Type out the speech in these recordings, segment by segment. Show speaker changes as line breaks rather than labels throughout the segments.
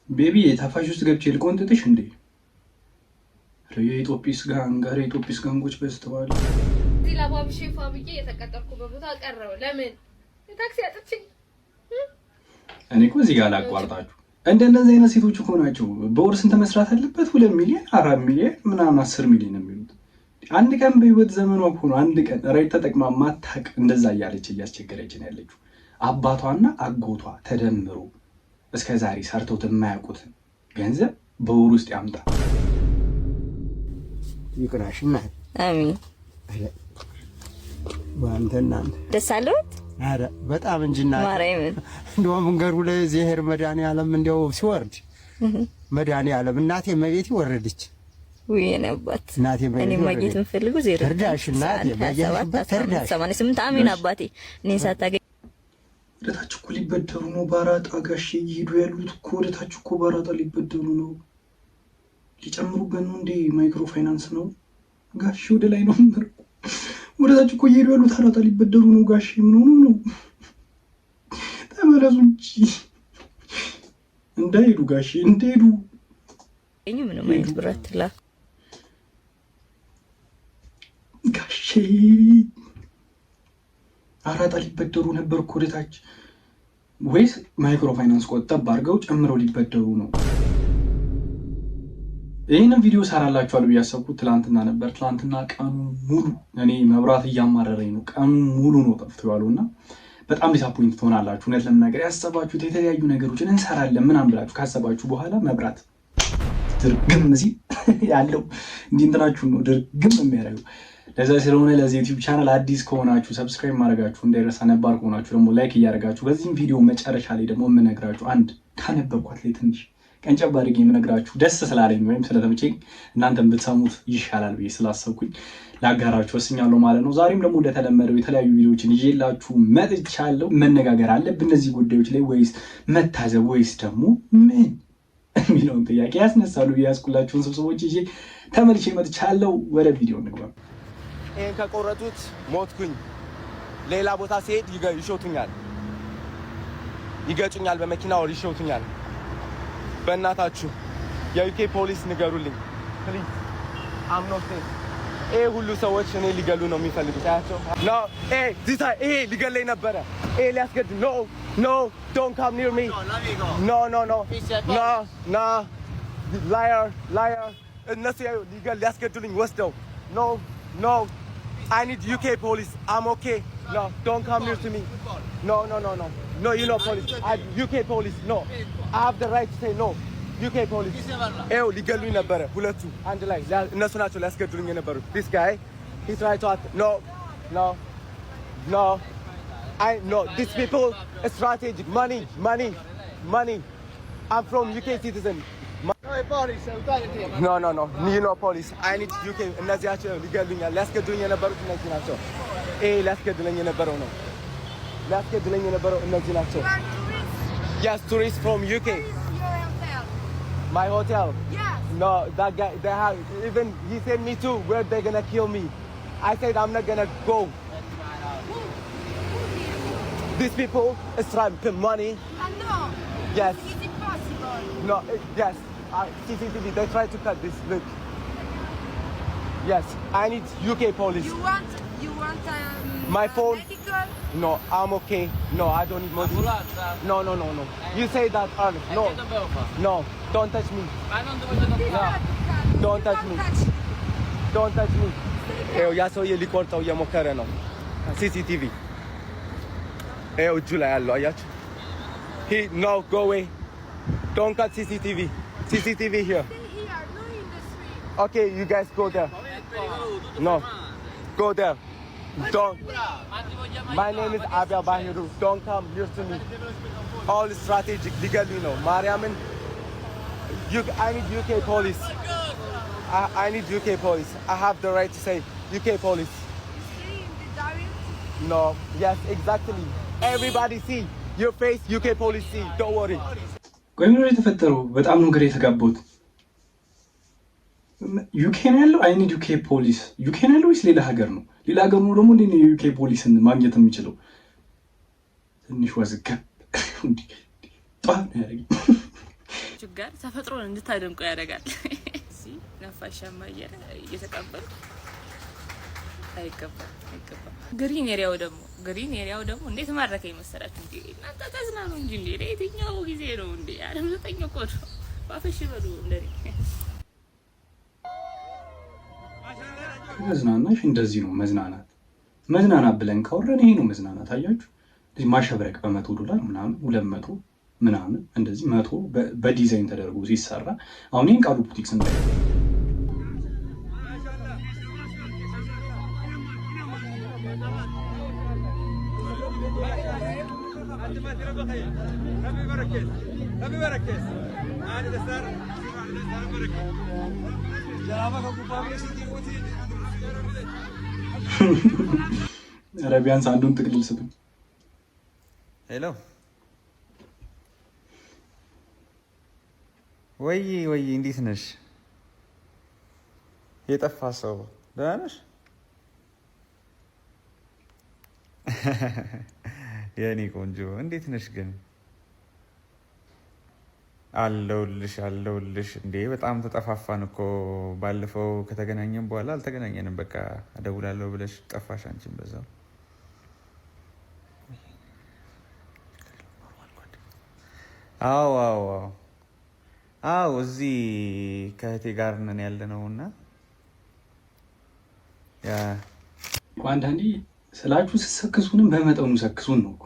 ቤቢ የታፋሽ ውስጥ ገብቼ ልቆንጥጥሽ እንዴ? የኢትዮጲስ ጋንጎች በዝተዋል።
እዚህ ለባብሼ ፋብዬ የተቀጠርኩበት ቦታ ቀረው። ለምን ታክሲ አጥቼ?
እኔ እኮ እዚህ ጋር ላቋርጣችሁ። እንደነዚህ አይነት ሴቶች እኮ ናቸው በወር ስንት መስራት አለበት? 2 ሚሊዮን 4 ሚሊዮን ምናምን 10 ሚሊዮን ነው የሚሉት። አንድ ቀን በህይወት ዘመኗ እኮ ነው አንድ ቀን ራይት ተጠቅማ ማታቅ እንደዛ እያለች እያስቸገረች ነው ያለችው። አባቷና አጎቷ ተደምሮ እስከ ዛሬ ሰርተውት የማያውቁትን ገንዘብ በወር ውስጥ ያምጣ።
ይቅናሽና
አሚን
ባንተና
ደስ አለዎት?
አረ በጣም እንጂና
ማርያምን
እንደው መንገሩ ላይ ዘሄር መድኃኒዓለም እንደው ሲወርድ መድኃኒዓለም እናቴ መቤት ወረደች።
ወይ ነባት
እናቴ መቤት
እኔ ማግኘት የምፈልገው ዜሮ
ተርዳሽ እናቴ ባያሽበት ተርዳሽ
88 አሜን አባቴ እኔ ሳታገኝ
ወደታች እኮ ሊበደሩ ነው። ባራጣ ጋሼ እየሄዱ ያሉት እኮ ወደታች እኮ ባራጣ ሊበደሩ ነው። ሊጨምሩበት ነው እንዴ? ማይክሮ ፋይናንስ ነው ጋሼ። ወደ ላይ ነው ምር ወደታች እኮ እየሄዱ ያሉት አራጣ ሊበደሩ ነው ጋሼ። ምን ሆኖ ነው? ተመለሱ እንጂ እንዳይሄዱ ጋሼ እንዳይሄዱ።
እኔ ምንም አይነት ብረት ላ
ጋሼ አራጣ ሊበደሩ ነበር እኮ ወደታች። ወይስ ማይክሮ ፋይናንስ ቆጠብ አድርገው ጨምረው ሊበደሩ ነው? ይህንን ቪዲዮ ሰራላችኋለሁ ብዬ ያሰብኩት ትላንትና ነበር። ትላንትና ቀኑ ሙሉ እኔ መብራት እያማረረኝ ነው። ቀኑ ሙሉ ነው ጠፍቶ ያለው እና በጣም ዲሳፖይንት ትሆናላችሁ። እውነት ለመናገር ያሰባችሁት የተለያዩ ነገሮችን እንሰራለን ምናምን ብላችሁ ካሰባችሁ በኋላ መብራት ድርግም ሲል ያለው እንዲህ እንትናችሁ ነው ድርግም የሚያደርገው። ለዛ ስለሆነ ለዚህ ዩቲዩብ ቻናል አዲስ ከሆናችሁ ሰብስክራይብ ማድረጋችሁ እንዳይረሳ፣ ነባር ከሆናችሁ ደግሞ ላይክ እያደረጋችሁ በዚህም ቪዲዮ መጨረሻ ላይ ደግሞ የምነግራችሁ አንድ ካነበብኳት ላይ ትንሽ ቀንጨብ አድርጌ የምነግራችሁ ደስ ስላለኝ ወይም ስለተመቸኝ እናንተም ብትሰሙት ይሻላል ብዬ ስላሰብኩኝ ላጋራችሁ ወስኛለሁ ማለት ነው። ዛሬም ደግሞ እንደተለመደው የተለያዩ ቪዲዮዎችን ይዤላችሁ መጥቻለሁ። መነጋገር አለብን እነዚህ ጉዳዮች ላይ ወይስ መታዘብ ወይስ ደግሞ ምን የሚለውን ጥያቄ ያስነሳሉ ብዬ ያስኩላችሁን ስብስቦች ይዤ ተመልሼ መጥቻለሁ። ወደ ቪዲዮ እንግባ።
ይሄን ከቆረጡት ሞትኩኝ። ሌላ ቦታ ሲሄድ ይሾቱኛል፣ ይገጩኛል፣ በመኪናው ይሾቱኛል። በእናታችሁ የዩኬ ፖሊስ ንገሩልኝ ፕሊዝ። አም ኖት ሴፍ። ይሄ ሁሉ ሰዎች እኔ ሊገሉ ነው የሚፈልጉት። አያቸው ኖ ይሄ ሊገለኝ ነበረ። ይሄ ሊያስገድ ኖ ኖ ዶንት ካም ኒር ሚ ኖ ኖ ኖ ኖ ኖ ላየር እነሱ ሊያስገድሉኝ ወስደው ኖ ኖ I need UK police. I'm okay. No, don't come near to me. No. No, you know police. UK police. No. I have the right to say no. UK police. Ew, ሊገሉኝ ነበረ ሁለቱ አንድ ላይ እነሱ ናቸው ሊያስገድሉኝ የነበሩ። This guy, he tried to No. I know these people strategic money. I'm from UK citizen. No, you know police. I need UK. እነዚህ ናቸው ሊገሉኛል ሊያስገድሉኝ የነበሩት እነዚህ ናቸው። ሊያስገድሉኝ የነበረው ነው ሊያስገድሉኝ የነበረው እነዚህ ናቸው። Yes, tourists from UK. My hotel? Yes. No, that guy, they have, even he said me too, where they're gonna kill me. I said I'm not gonna go. These people is trying to money.
No.
Yes.
Is it possible?
No, yes. CCTV, they try to cut this, look. Yes, I need UK police.
You want
My phone?
medical?
No, I'm okay. No, I don't need money. No. You say that, no. No, don't touch me. No. Don't touch me. Don't touch me. ያ ሰውዬ ሊቆርጠው እየሞከረ ነው። CCTV. እጁ ላይ ያለው አያችሁ? No, go away. Don't cut CCTV. CCTV here.
Stay here, no in the street.
Okay, you guys go there. No, go there. Don't. My name is Abia Bahiru. Don't come near to me. All strategic, legal, you know. Mariaman, I need UK police. I need UK police. I have the right to say UK police.
Stay in the direct.
No, yes, exactly. Everybody see your face. UK police see. Don't worry.
ቆይ ምን የተፈጠረው? በጣም ነው ግሬ የተጋባሁት። ዩኬ ነው ያለው? አይ ኒድ ዩኬ ፖሊስ። ዩኬ ነው ያለው ወይስ ሌላ ሀገር ነው? ሌላ ሀገር ነው ደግሞ እንዴት ነው የዩኬ ፖሊስን ማግኘት የሚችለው? ትንሽ ወዝገብ ጧፍ ነው ያደረገኝ።
ጋር ተፈጥሮን እንድታደንቁ ያደርጋል። እዚህ ነፋሻማ አየር እየተቀበሉ አይገባም። ግሪን ኤሪያው ደግሞ እንዴት ማረከኝ መሰላችሁ እንዴ? እናንተ ተዝናኑ እንጂ እንዴ! ለየትኛው ጊዜ ነው እንዴ? ዓለም 9 እኮ ነው። ባፈሽ በሉ እንደኔ
መዝናናሽ እንደዚህ ነው መዝናናት ብለን ካወራን ይሄ ነው መዝናናት። አያችሁ እዚህ ማሸብረቅ $100 ምናምን 200 ምናምን እንደዚህ 100 በዲዛይን ተደርጎ ሲሰራ አሁን ይሄን ቃሉ ቡቲክስ እንደ ቢያንስ አንዱን ጥቅልል ስጡኝ።
ሄሎ ወይ እንዴት ነሽ? የጠፋ ሰው ደህና ነሽ? የኔ ቆንጆ እንዴት ነሽ ግን? አለሁልሽ። እንዴ በጣም ተጠፋፋን እኮ ባለፈው ከተገናኘን በኋላ አልተገናኘንም። በቃ እደውላለሁ ብለሽ ጠፋሽ አንቺም በዛው። አዎ እዚህ ከእህቴ ጋር ነን ያለነውና
አንዳንዴ ስላችሁ ስትሰክሱንም በመጠኑ ሰክሱን ነው እኮ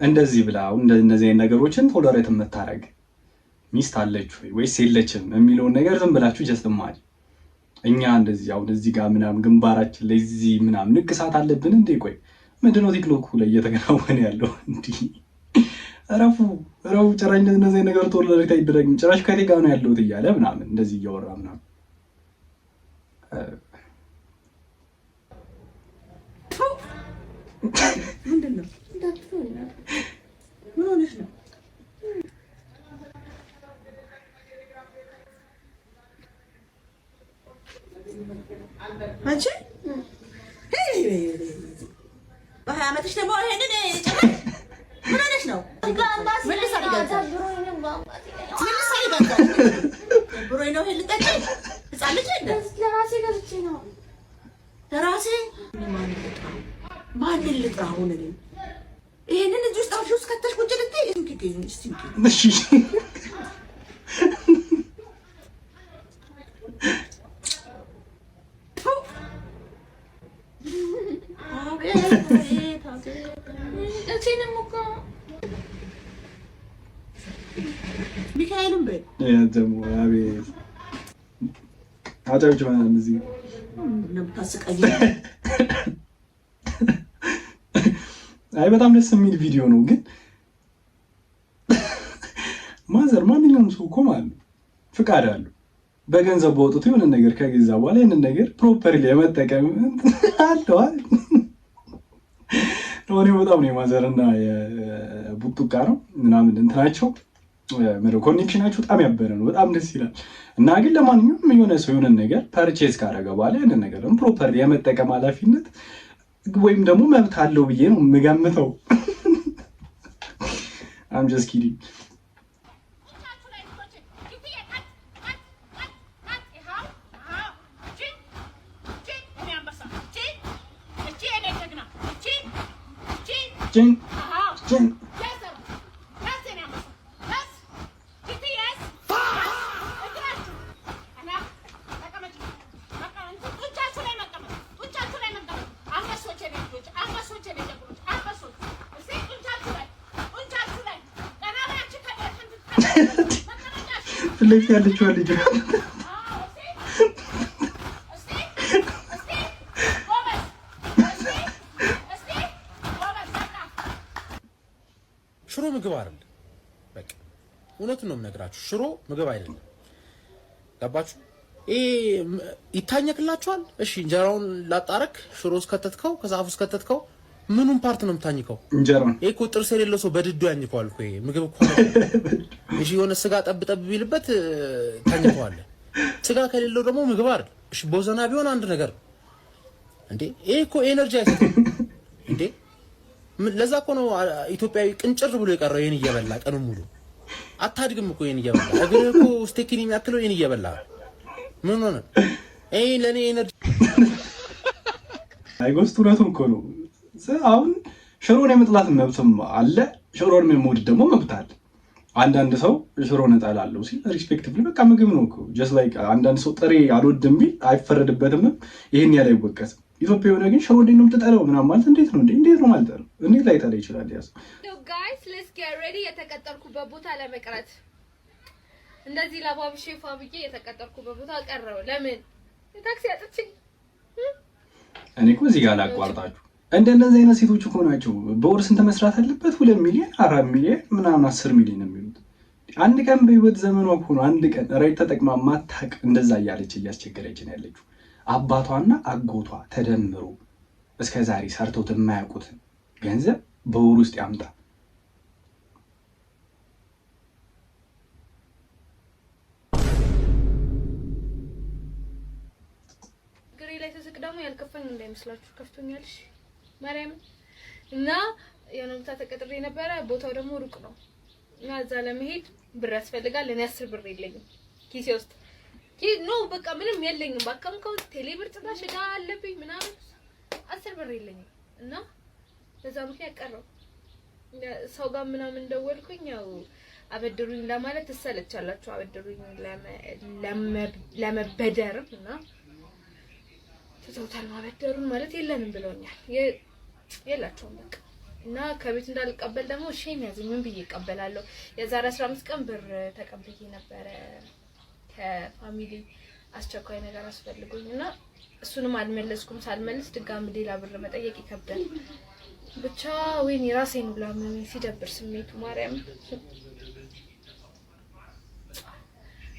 እንደዚህ ብላ እንደዚህ ነገሮችን ቶለሬት የምታረግ ሚስት አለች ወይስ የለችም የሚለውን ነገር ዝም ብላችሁ ጀስትማል። እኛ እንደዚህ አሁን እዚህ ጋር ምናምን ግንባራችን ላይ እዚህ ምናምን ንቅሳት አለብን እንዴ? ቆይ ምንድነው ቲክቶክ ላይ እየተከናወነ ያለው? እንዲህ ረፉ ጭራሽ እንደዚህ ነገር ቶለሬት አይደረግም። ጭራሽ ከቴ ጋር ነው ያለሁት እያለ ምናምን እንደዚህ እያወራ ምናምን
ምንድነው? ምን ሆነሽ ነው? አንቺ በሀያ ዓመትሽ ደግሞ ይሄንን ምን ሆነሽ ነው? ብሮኝ ነው ይሄን ልጠጪ? ህፃን ልጅ ለራሴ ገዝቼ ነው። ለራሴ ማንን ልጥራ? አሁን ይሄንን እዚህ ውስጥ አውጪ ውስጥ ከተሽ ቁጭ ልትይ ሚካኤልም በይ
ደግሞ አቤት አጫውጭ ማለት እዚህ
ለምታስቀኝ።
አይ በጣም ደስ የሚል ቪዲዮ ነው። ግን ማዘር ማንኛውም ሰው እኮ ማለት ፍቃድ አለው በገንዘብ በወጡት የሆነ ነገር ከገዛ በኋላ ያንን ነገር ፕሮፐርሊ የመጠቀም አለው። እኔ በጣም ነው የማዘርና የቡጡቃ ነው ምናምን እንትናቸው ኮኔክሽናቸው በጣም ያበረ ነው። በጣም ደስ ይላል። እና ግን ለማንኛውም የሆነ ሰው የሆነ ነገር ፐርቼዝ ካደረገ በኋላ ያንን ነገር ደግሞ ፕሮፐርሊ የመጠቀም ኃላፊነት ወይም ደግሞ መብት አለው ብዬ ነው የምገምተው። I'm just kidding. ጭን ፍለፊት ያለችው ልጅ
ሽሮ ምግብ አይደለም። በቃ እውነቱን ነው የምነግራችሁ። ሽሮ ምግብ አይደለም። ገባችሁ? ይታኘክላችኋል። እሺ እንጀራውን ላጣረክ ሽሮ ውስጥ ከተትከው፣ ከዛፍ ውስጥ ከተትከው፣ ምኑን ፓርት ነው የምታኝከው? እንጀራውን። ይሄ እኮ ጥርስ የሌለው ሰው በድዱ ያኝከዋል እኮ። ይሄ ምግብ እኮ እሺ የሆነ ስጋ ጠብ ቢልበት ታኝከዋለህ። ስጋ ከሌለው ደግሞ ምግብ አይደል። እሺ ቦዘና ቢሆን አንድ ነገር ነው። እንዴ ይሄ እኮ ኤነርጂ አይሰጥም እንዴ። ለዛ እኮ ነው ኢትዮጵያዊ ቅንጭር ብሎ የቀረው ይሄን እየበላ ቀኑን ሙሉ አታድግም እኮ ይሄን እየበላ እግር እኮ ስቴኪን የሚያክለው ይሄን እየበላ ምን ሆነ? ይሄ ለኔ ኤነርጂ
አይጎስቱ ነው እኮ ነው። አሁን ሽሮን የመጥላት መብትም አለ፣ ሽሮን የመውደድ ደግሞ መብት አለ። አንዳንድ ሰው ሽሮን እጠላለሁ ሲል ሪስፔክቲቭሊ በቃ ምግብ ነው እኮ ጀስት ላይክ አንዳንድ ሰው ጥሬ አልወድም ቢል አይፈረድበትም፣ ይሄን ያለ አይወቀስም። ኢትዮጵያ የሆነ ግን ሽሮ እንዴት ነው የምትጠላው ምናምን ማለት እንዴት ነው ማለት ነው? እንዴት ላይ ጠላ ይችላል? ያስ
ጋይስ ሌትስ ጌት ሬዲ። የተቀጠርኩበት ቦታ ለመቅረት እንደዚህ ለባብሼ ፋብዬ የተቀጠርኩበት ቦታ ቀረው። ለምን ታክሲ አጥቼ
እኔ እኮ እዚህ ጋር ላቋርጣችሁ። እንደነዚህ አይነት ሴቶች እኮ ናቸው በወር ስንት መስራት አለበት? 2 ሚሊዮን 4 ሚሊዮን ምናምን 10 ሚሊዮን የሚሉት አንድ ቀን በህይወት ዘመኗ እኮ ነው አንድ ቀን ራይት ተጠቅማ ማታቅ እንደዛ እያለች እያስቸገረች ነው ያለችው። አባቷና አጎቷ ተደምሮ እስከ ዛሬ ሰርተውት የማያውቁትን ገንዘብ በወር ውስጥ ያምጣ።
ግሬ ላይ ተስቅ ደግሞ ያልከፈኝ እንዳይመስላችሁ ከፍቶኛልሽ ማርያም። እና የሆነ ቦታ ተቀጥሬ ነበረ። ቦታው ደግሞ ሩቅ ነው እና እዛ ለመሄድ ብር ያስፈልጋል። እኔ 10 ብር የለኝም ኪሴ ውስጥ ኖ በቃ ምንም የለኝም። ባካምካው ቴሌብር ጭራሽ እዳ አለብኝ ምናምን 10 ብር የለኝም እና በዛ ምክንያት ቀረው። ሰው ጋር ምናምን ደወልኩኝ። ያው አበድሩኝ ለማለት ትሰለቻላችሁ። አበድሩኝ ለመበደር እና ቶታል ማበደሩን ማለት የለንም ብለውኛል። የላቸውም በቃ እና ከቤት እንዳልቀበል ደግሞ ሼም ያዘኝ። ምን ብዬ እቀበላለሁ? የዛሬ 15 ቀን ብር ተቀብዬ ነበረ ከፋሚሊ አስቸኳይ ነገር አስፈልጎኝ እና እሱንም አልመለስኩም። ሳልመልስ ድጋሚ ሌላ ብር መጠየቅ ይከብዳል። ብቻ ወይኔ ራሴን ብላ ምን ሲደብር ስሜቱ ማርያም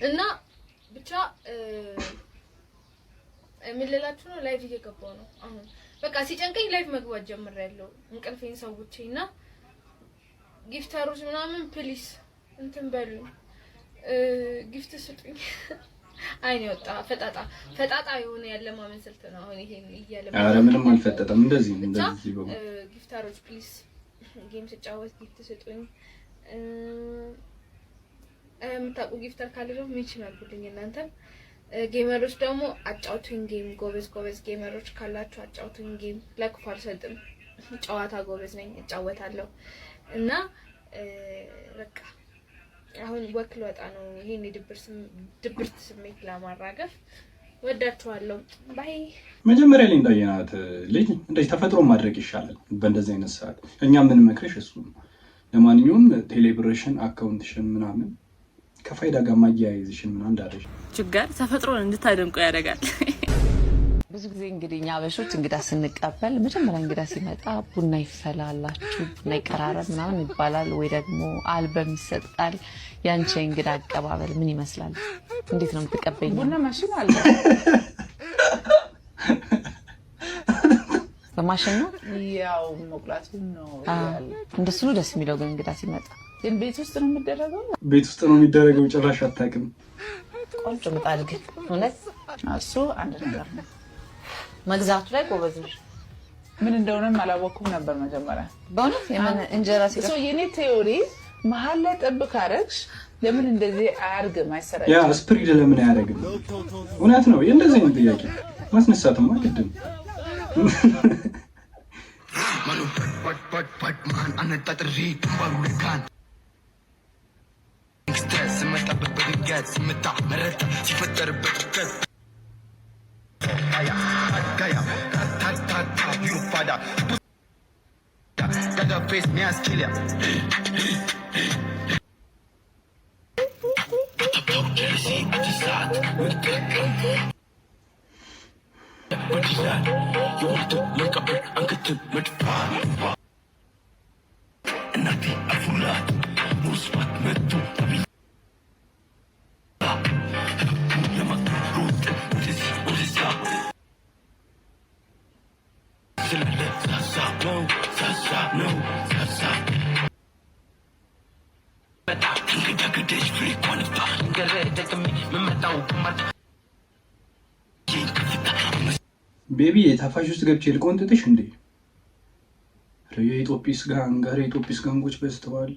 እና ብቻ ምን ልላችሁ ነው? ላይቭ እየገባሁ ነው አሁን። በቃ ሲጨንቀኝ ላይቭ መግባት ጀምሬያለሁ። እንቅልፌን ሰውቼና ጊፍተሮች ምናምን ፕሊስ እንትን በሉኝ፣ ጊፍት ስጡኝ። አይኔ ወጣ ፈጣጣ የሆነ ያለ ማመን ስልት ነው አሁን ይሄን እያለ።
ኧረ ምንም አልፈጠጠም። እንደዚህ
ጊፍተሮች ፕሊስ ጌም ስጫወት ጊፍት ስጡኝ። የምታውቁ ጊፍተር ካለ ደግሞ ሜንሽን አድርጉልኝ እናንተ። ጌመሮች ደግሞ አጫውቱኝ ጌም። ጎበዝ ጌመሮች ካላችሁ አጫውቱኝ ጌም። ለክፉ አልሰጥም፣ ጨዋታ ጎበዝ ነኝ፣ እጫወታለሁ እና በቃ አሁን ወክል ወጣ ነው ይሄን ድብርት ስሜት ለማራገፍ። ወዳችኋለሁ። ባይ።
መጀመሪያ ላይ እንዳየናት ልጅ እንደዚህ ተፈጥሮ ማድረግ ይሻላል በእንደዚህ አይነት ሰዓት። እኛ ምን መክረሽ እሱ ነው። ለማንኛውም ቴሌብሬሽን አካውንትሽን ምናምን ከፋይዳ ጋር ማያያዝሽን ምናምን እንዳለሽ
ችግር ተፈጥሮን እንድታደንቁ ያደርጋል።
ብዙ ጊዜ እንግዲህ እኛ አበሾች እንግዳ ስንቀበል መጀመሪያ እንግዳ ሲመጣ ቡና ይፈላላችሁ፣ ቡና ይቀራረብ ምናምን ይባላል፣ ወይ ደግሞ አልበም ይሰጣል። ያንቺ እንግዳ አቀባበል ምን ይመስላል? እንዴት ነው የምትቀበይኝ?
ቡና ማሽን አለ።
በማሽን ነው
ያው መቁላቱ ነው ያለ።
እንደሱ ነው ደስ የሚለው። ግን እንግዳ ሲመጣ
ግን ቤት ውስጥ ነው የሚደረገው።
ቤት ውስጥ ነው የሚደረገው። ጭራሽ አታውቅም።
ቆንጆ ምጣድ ግን እውነት
እሱ አንድ ነገር ነው።
መግዛቱ ላይ ጎበዝ ነሽ።
ምን እንደሆነም አላወኩም ነበር መጀመሪያ
በእውነት የምን እንጀራ ሲገዛ
የኔ ቴዎሪ መሀል ላይ ጠብ ካረግሽ ለምን እንደዚህ አያርግም? አይሰራም።
ያ ስፕሪድ ለምን አያደርግም? እውነት ነው። እንደዚህ ነው ጥያቄ ማስነሳትማ ግድ ነው። ቤቢ ታፋሽ ውስጥ ገብቼ ልቆንጥጥሽ እንዴ? የኢትዮጲስ ጋንጋር የኢትዮጲስ ጋንጎች በዝተዋል።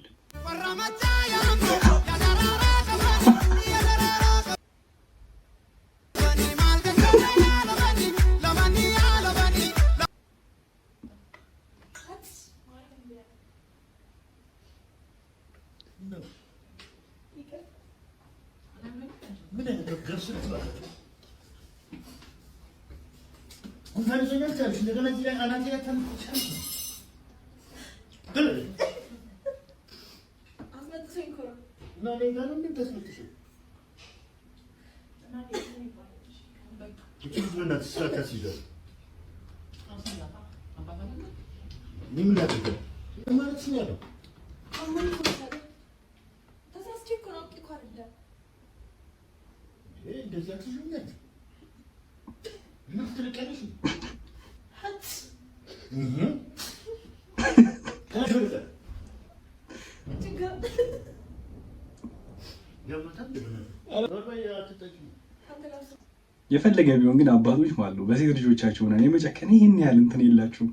የፈለገ ቢሆን ግን አባቶች ማለት ነው በሴት ልጆቻቸው ነው የመጨከነ ይሄን ያህል እንትን የላችሁም።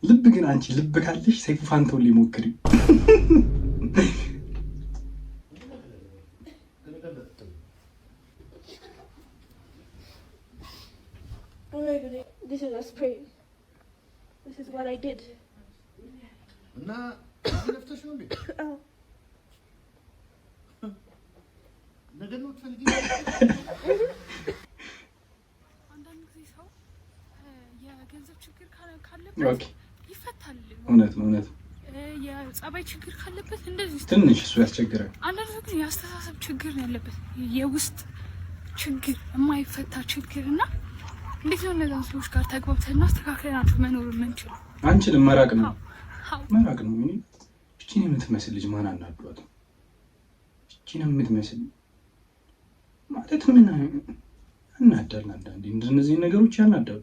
ልብ ግን አንቺ ልብ ካለሽ ሰይፉ ፋንታውን ሊሞክሪ
This is a spray. This is what I did.
እና ለፍተሽ ነው እንዴ? አዎ። ነገ ነው ትፈልጊ?
አንዳንድ ጊዜ ሰው የገንዘብ ችግር ካለበት ይፈታል።
እውነት ነው እውነት።
የጸባይ ችግር ካለበት እንደዚህ
ትንሽ እሱ ያስቸግራል።
አንዳንድ ጊዜ የአስተሳሰብ ችግር ነው ያለበት፣ የውስጥ ችግር፣ የማይፈታ ችግር እና እንዴት ነው እነዛን ሰዎች ጋር ተግባብተን አስተካክለናችሁ መኖር የምንችለው?
አንችልም። መራቅ ነው መራቅ ነው። እኔ እቺን የምትመስል ልጅ ማን አናዷት? እቺን የምትመስል ማለት ምን አናዳል? አንዳንዴ እንደነዚህ ነገሮች ያናዳሉ።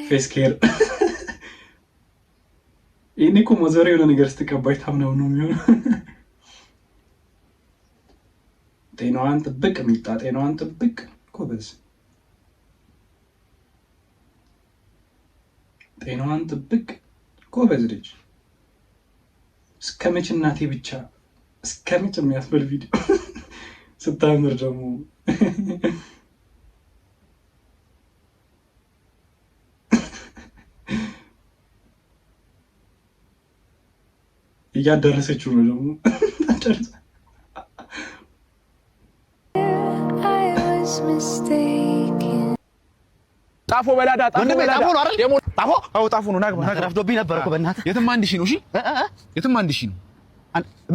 ፌስ ኬር ይሄኔ እኮ ሞዘር የሆነ ነገር ስትቀባይ ታምነው ነው የሚሆነው። ጤናዋን ጥብቅ ሚጣ ጤናዋን ጥብቅ ጎበዝ። ጤናዋን ጥብቅ ጎበዝ ልጅ። እስከመቼ እናቴ ብቻ እስከመቼ የሚያስበል ቪዲዮ ስታምር ደግሞ እያደረሰችው ነው ደግሞ
ጣፎ በላዳ ጣፎ በላዳ
ጣፎ ነው አይደል?
ደሞ ጣፎ አው ጣፎ ነው። ናግባ
ረፍዶብኝ ነበር እኮ በእናትህ።
የትም 1000 ነው። እሺ የትም 1000 ነው።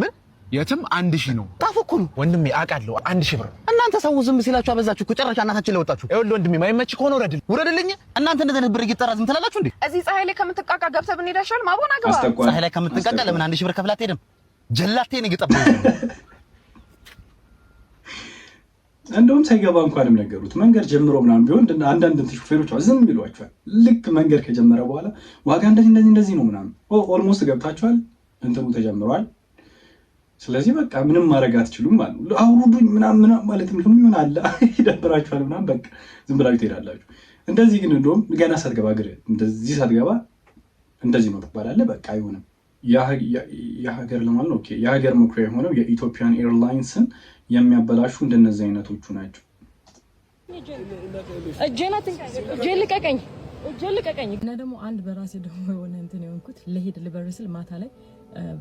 ምን
የትም 1000 ነው።
ጣፎ እኮ ነው
ወንድሜ አውቃለሁ። 1000 ብር።
እናንተ ሰው ዝም ሲላችሁ አበዛችሁ እኮ ጭራሽ እናታችን ላይ ወጣችሁ።
ይኸውልህ ወንድሜ ማይመች ከሆነ
ውረድልኝ። እናንተ እንደዚህ ብር እየተጠራ ዝም ትላላችሁ እንዴ?
እዚህ ፀሐይ ላይ ከምትቃቃ ገብተህ ብንሄድ አይሻልም? አቦና ገባ
ፀሐይ ላይ ከምትቃቃ ለምን 1000 ብር ከፍላት ሄደም ጀላቴ ነው ገጠበው።
እንደውም ሳይገባ እንኳንም ነገሩት። መንገድ ጀምሮ ምናምን ቢሆን አንዳንድ ሹፌሮች ዝም ይሏቸዋል። ልክ መንገድ ከጀመረ በኋላ ዋጋ እንደዚህ ነው ምናምን ኦልሞስት ገብታችኋል፣ እንትኑ ተጀምሯል። ስለዚህ በቃ ምንም ማድረግ አትችሉም ማለት ነው። አውሩዱኝ ምናምን ማለትም ደግሞ ይሆናል ይደብራችኋል ምናምን በቃ ዝም ብላችሁ ትሄዳላችሁ። እንደዚህ ግን እንደውም ገና ሳትገባ እንደዚህ ሳትገባ እንደዚህ ነው ትባላለህ። በቃ አይሆንም። የሀገር ለማለት ነው የሀገር መኩሪያ የሆነው የኢትዮጵያን ኤርላይንስን የሚያበላሹ እንደነዚህ አይነቶቹ ናቸው።
እጄን ልቀቀኝ እና ደግሞ አንድ በራሴ ደግሞ የሆነ እንትን የሆንኩት ለሄድ ልበር ስል ማታ ላይ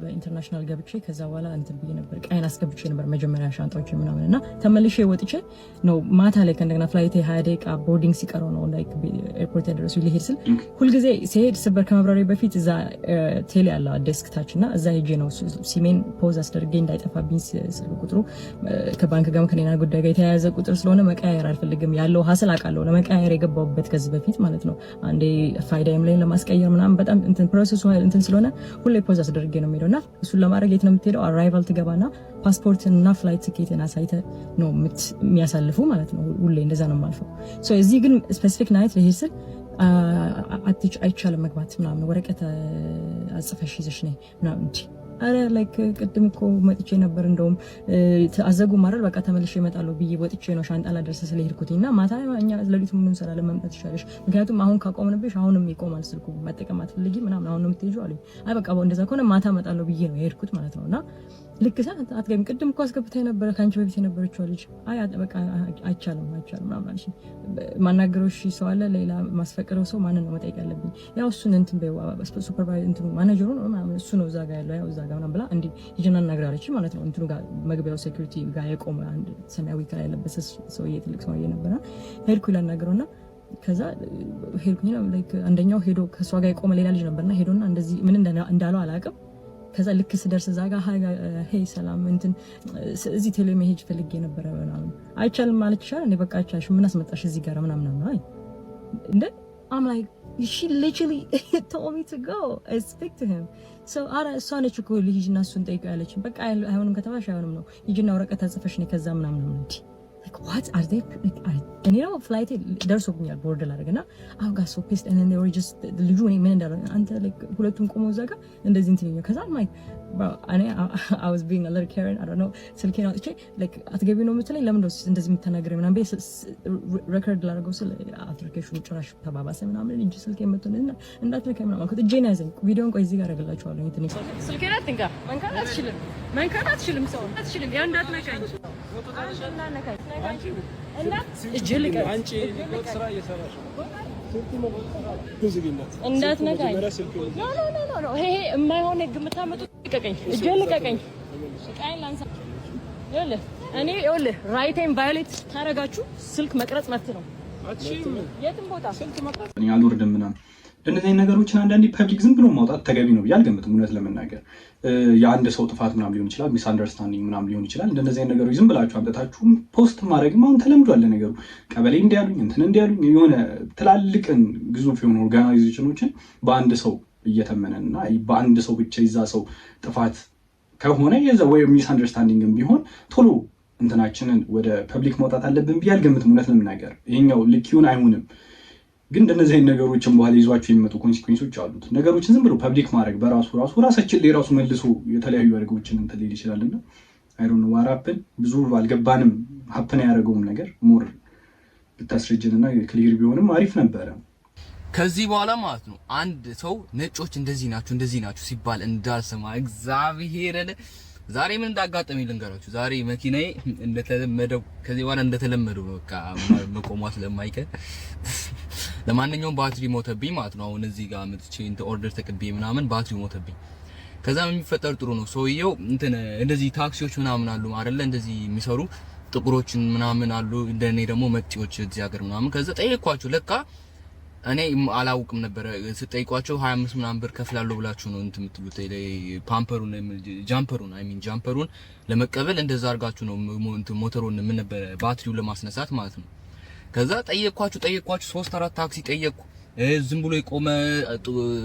በኢንተርናሽናል ገብቼ ከዛ በኋላ እንትን ብዬ ነበር ቀይን አስገብቼ ነበር መጀመሪያ ሻንጣዎች ምናምን እና ተመልሼ ወጥቼ ነው ማታ ላይ ከእንደገና ፍላይቴ 20 ደቂቃ ቦርዲንግ ሲቀረው ነው ላይክ ኤርፖርት ያደረሱ ልሄድ ስል ሁልጊዜ ሲሄድ ስበር ከመብራሪ በፊት እዛ ቴሌ ያለ ዴስክ ታች እና እዛ ሄጄ ነው ሲሜን ፖዝ አስደርጌ እንዳይጠፋብኝ ስልክ ቁጥሩ ከባንክ ጋር ከኔና ጉዳይ ጋር የተያያዘ ቁጥር ስለሆነ መቀያየር አልፈልግም ያለው ሀስል አውቃለሁ ለመቀያየር የገባሁበት ከዚህ በፊት ማለት ነው አንዴ ፋይዳይም ላይ ለማስቀየር ምናምን በጣም እንትን ፕሮሰሱ እንትን ስለሆነ ሁሌ ፖዝ አስደርጌ ነው የሚሄደውና እሱን ለማድረግ የት ነው የምትሄደው? አራይቫል ትገባና ፓስፖርትና ፍላይት ትኬትን አሳይተህ ነው የሚያሳልፉ ማለት ነው። ሁሌ እንደዛ ነው የማልፈው። ሶ እዚህ ግን ስፔሲፊክ ናይት ለሄድ ስል አይቻልም መግባት ምናምን ወረቀት አጽፈሽ ይዘሽ ነይ ምናምን እንጂ አረ ላይክ ቅድም እኮ መጥቼ ነበር እንደውም አዘጉ ማረል በቃ ተመልሼ እመጣለሁ ብዬ ወጥቼ ነው ሻንጣ ላደርስ ስለሄድኩትና ማታ እኛ ለሊቱ ምንም ሰላለ መምጣት ይሻለሽ ምክንያቱም አሁን ካቆምንብሽ አሁንም ይቆማል ስልኩ መጠቀም አትፈልጊ ምናምን አሁን ነው የምትሄጂው አለኝ። አይ በቃ እንደዛ ከሆነ ማታ እመጣለሁ ብዬ ነው የሄድኩት ማለት ነውና ልክ ሰዓት አትገቢም ቅድም እኮ አስገብተህ ነበር ካንቺ በፊት የነበረችው ልጅ አይ በቃ አይቻልም ምናምን አለሽ። ማናገረው እሺ ሰው አለ ሌላ ማስፈቀረው ሰው ማንን ነው መጠየቅ ያለብኝ? ያው እሱን እንትን ሱፐርቫይዘር እንትኑ ማኔጀሩ ነው ምናምን እሱ ነው እዛ ጋር ያለው ያው እዛ ጋር ምናምን ብላ እንዴ ሂጂና እናግራለች ማለት ነው። እንትኑ ጋር መግቢያው ሴኩሪቲ ጋር የቆመ አንድ ሰማያዊ ከላይ ያለበሰ ሰውዬ ትልቅ ሰውዬ ነበርና ሄድኩ ላናግረውና ከዛ ሄድኩኝ ነው ላይክ አንደኛው ሄዶ ከሷ ጋር የቆመ ሌላ ልጅ ነበርና ሄዶና እንደዚህ ምን እንዳለው አላውቅም። ከዛ ልክ ስደርስ እዛ ጋር ሄይ ሰላም እንትን እዚህ ቴሌ መሄድ ፈልጌ ነበር ምናምን አይቻልም ማለት ይችላል እንዴ በቃ አይቻልሽ ምን አስመጣሽ እዚህ ጋር ምናምን ነው አይ እንዴ I'm like she literally told me to go I speak to him so አረ እሷ ነች እኮ ልጅና እሱን ጠይቀው ያለች በቃ አይሆንም ከተባሽ አይሆንም ነው ይጅና ወረቀት ተጽፈሽ ነው ከዛ ምናምን ነው እንዴ like what are they and you know flight ደርሶብኛል ቦርድ ላደርግና I got so pissed and then they were just ልጁ እኔ ምን እንዳለ አንተ like ሁለቱም ቆመው እዛ ጋር እንደዚህ እንትን ነው ከዛ like bro I was being a little Karen I don't know ስልኬን አውጥቼ like አትገቢ ነው የምትለኝ ለምን ነው እንደዚህ የምትናገረኝ ምናምን ሬኮርድ ላደርገው ስለ አፕሊኬሽኑ ጭራሽ ተባባሰ ምናምን እንጂ ስልኬን መጥቶና እንዳትነካ ምናምን ከት እጄን ያዘኝ ቪዲዮን ቆይ እዚህ ጋር አደርግላችኋለሁ እንትን ስልኬን አትንካ መንካት አትችልም ሰው አትችልም ያ እንዳትነካኝ እንዳትነካኝ ይሄ የማይሆን ህግ የምታመጡት ልቀቀኝ እጄን ልቀቀኝ ቃይን ላንሳ እኔ ራይቴን ቫዮሌት ታረጋችሁ ስልክ መቅረጽ መብት ነው የትም ቦታ ስልክ መቅረጽ
እኔ አልወርድም ምናምን እንደነዚህ ነገሮችን አንዳንዴ ፐብሊክ ዝም ብሎ ማውጣት ተገቢ ነው ብዬ አልገምትም። እውነት ለመናገር የአንድ ሰው ጥፋት ምናምን ሊሆን ይችላል ሚስ አንደርስታንዲንግ ምናምን ሊሆን ይችላል እንደነዚህ ነገሮች ዝም ብላችሁ አምጥታችሁ ፖስት ማድረግም አሁን ተለምዷል ነገሩ ቀበሌ እንዲያሉኝ እንትን እንዲያሉኝ የሆነ ትላልቅን ግዙፍ የሆኑ ኦርጋናይዜሽኖችን በአንድ ሰው እየተመነና በአንድ ሰው ብቻ ይዛ ሰው ጥፋት ከሆነ የዛ ወይ ሚስ አንደርስታንዲንግም ቢሆን ቶሎ እንትናችንን ወደ ፐብሊክ ማውጣት አለብን ብዬ አልገምትም። እውነት ለመናገር ይሄኛው ልክ ይሁን አይሁንም ግን እንደነዚህ ነገሮችን በኋላ ይዟቸው የሚመጡ ኮንሲኩዌንሶች አሉት። ነገሮችን ዝም ብሎ ፐብሊክ ማድረግ ራሳችን ላይ ራሱ መልሶ የተለያዩ አደጋዎችን እንትን ሊል ይችላልና አይ ዶንት ኖ ዋት ሃፕን ብዙ አልገባንም። ሃፕን ያደረገውም ነገር ሞር ብታስረጅንና ክሊር ቢሆንም አሪፍ ነበረ።
ከዚህ በኋላ ማለት ነው አንድ ሰው ነጮች እንደዚህ ናችሁ ሲባል እንዳልሰማ እግዚአብሔር ዛሬ ምን እንዳጋጠመኝ ልንገራችሁ። ዛሬ መኪናዬ እንደተለመደው ከዚህ በኋላ እንደተለመደው በቃ መቆሟ ስለማይቀር ለማንኛውም ባትሪ ሞተብኝ ማለት ነው። አሁን እዚህ ጋር መጥቼ እንተ ኦርደር ተቀብዬ ምናምን ባትሪ ሞተብኝ። ከዛ የሚፈጠር ጥሩ ነው ሰውየው እንትን እንደዚህ ታክሲዎች ምናምን አሉ አይደለ እንደዚህ የሚሰሩ ጥቁሮችን ምናምን አሉ እንደኔ ደግሞ መጤዎች እዚህ ሀገር ምናምን ከዛ ጠየቅኳቸው ለካ እኔ አላውቅም ነበር ስጠይቋቸው 25 ምናምን ብር ከፍላለሁ ብላችሁ ነው እንትን የምትሉት ፓምፐሩን ጃምፐሩን ለመቀበል እንደዛ አድርጋችሁ ነው እንትን ሞተሩን ምን ነበር ባትሪውን ለማስነሳት ማለት ነው። ከዛ ጠየቅኳቸው 3-4 ታክሲ ጠየቅኩ ዝም ብሎ የቆመ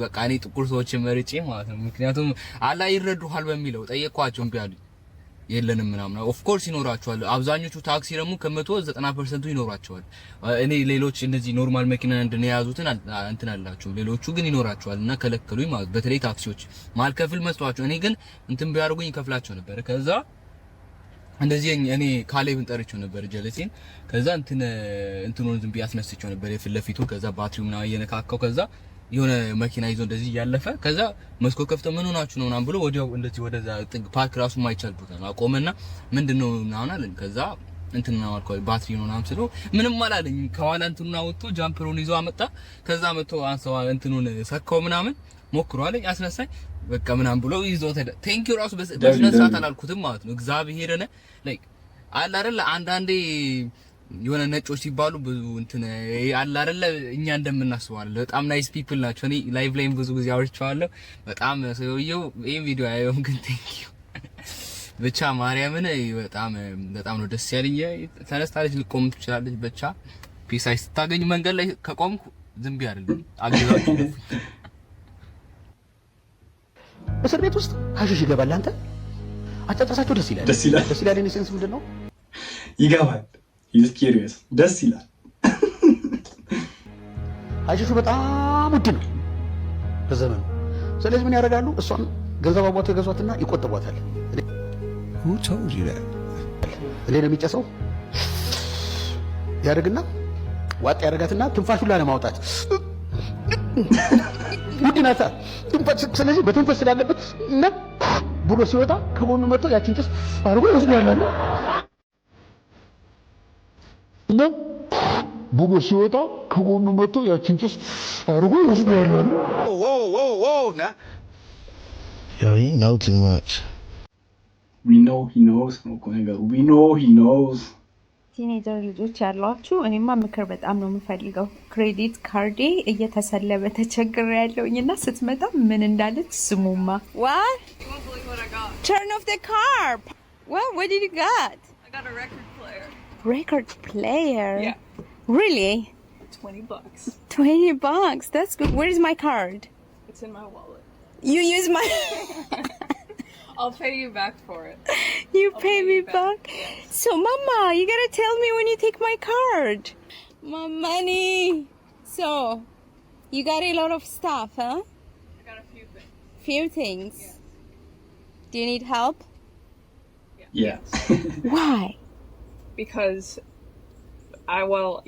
በቃ እኔ ጥቁር ሰዎች መርጬ ማለት ነው ምክንያቱም አላ ይረዱሃል በሚለው ጠየቅኳቸው እምቢ አሉኝ። የለንም ምናምን ኦፍ ኮርስ ይኖራቸዋል አብዛኞቹ ታክሲ ደግሞ ከ190% ይኖራቸዋል። እኔ ሌሎች እንደዚህ ኖርማል መኪና እንደያዙትን እንትን አላቸው ሌሎቹ ግን ይኖራቸዋልና ከለከሉኝ ማለት በተለይ ታክሲዎች ማልከፍል መስሏቸው እኔ ግን እንትን ቢያርጉኝ ይከፍላቸው ነበር። ከዛ እንደዚህ እኔ ካሌብን ጠርቼው ነበር ጀለሴን ከዛ እንትኑን ዝም ቢያስነስቸው ነበር የፍለፊቱ ከዛ ባትሪው ምናምን እየነካካው ከዛ የሆነ መኪና ይዞ እንደዚህ ያለፈ ከዛ መስኮት ከፍቶ ምን ሆናችሁ ነው ምናምን ብሎ ወዲያው እንደዚህ ወደዛ ጥግ ፓርክ ራሱ ማይቻል ቦታ ነው አቆመና ምንድነው ምናምን አለኝ። ከዛ እንትን ነው አልኳት ባትሪ ነው ምናምን ስለው ምንም አላለኝ። ከኋላ እንትኑን አወጥቶ ጃምፐሩን ይዞ አመጣ። ከዛ መጥቶ አንሳው እንትኑን ሰካው ምናምን ሞክሮ አለኝ አስነሳኝ በቃ ምናምን ብሎ ይዞ ቴንክ ዩ ራሱ በስነ ስርዓት አላልኩትም ማለት ነው። እግዚአብሔር ነ ላይክ አለ አይደል አንዳንዴ የሆነ ነጮች ሲባሉ ብዙ እንትን አለ አይደል እኛ እንደምናስበው አይደል በጣም ናይስ ፒፕል ናቸው። እኔ ላይቭ ላይም ብዙ ጊዜ አውርቻለሁ በጣም ሰውየው ይሄን ቪዲዮ አየውም ግን ቴንክ ዩ ብቻ ማርያምን በጣም ነው ደስ ያለኝ። ተነስታለች ልቆም ትችላለች ብቻ ፒስ አይ ስታገኙ መንገድ ላይ ከቆምኩ ዝም ብዬ አይደለም አግዛችሁ
እስር ቤት ውስጥ ሀሺሽ ይገባል። አንተ አጫጫሳቸው ደስ ይላል እኔ ሴንስ ምንድነው
ይገባል ኢዝ ኪሪየስ ደስ ይላል።
ሀሺሹ በጣም ውድ ነው በዘመኑ። ስለዚህ ምን ያደርጋሉ እሷን ገንዘብ አሟቶ ገዟትና ይቆጥቧታል።
Who told you that?
እኔ ነው የሚጨሰው ያደርግና ዋጥ ያደርጋትና ትንፋሹን ላለማውጣት ይድናታ ትንፋሽ ስለዚህ በትንፋሽ ስላለበት እና ብሎ ሲወጣ ከጎኑ መጥቶ ያችን ጭስ አርጎ ይወስዳል እና ብሎ ሲወጣ ከጎኑ መጥቶ ያችን ጭስ አርጎ ይወስዳል
Yo, you know too much.
We know he knows ነው እኮ ነገሩ we know he knows
ቲኔጀር ልጆች ያሏችሁ እኔማ ምክር በጣም ነው የምፈልገው ክሬዲት ካርዴ እየተሰለበ ተቸግሬ ያለውኝና ስትመጣ ምን እንዳለች ስሙማ
What? Turn off the car. What did you get?
I got a record player. Yeah. Really? $20. $20. That's good. Where is my card?
It's in my wallet.
You use my
I'll pay you back for it.
I'll pay me back? So mama, you gotta tell me when you take my card.
My money. So, you got a lot of stuff, huh?
I got a few things.
Few things.
Yeah.
Do you need help?
Yeah.
Why?
Because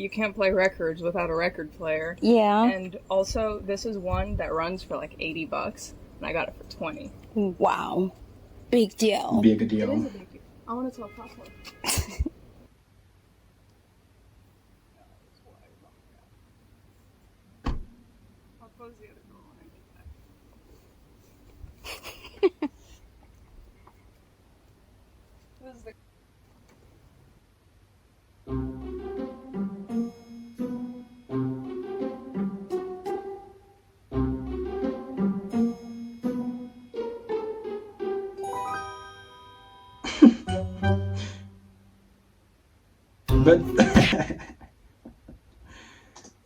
you can't play records without a record player.
Yeah.
And also, this is one that runs for like $80, and I got it for $20.
Wow. Big deal.
Big deal.
It is a big deal. I want to tell Papa. I'll close the other door when I get back. This is the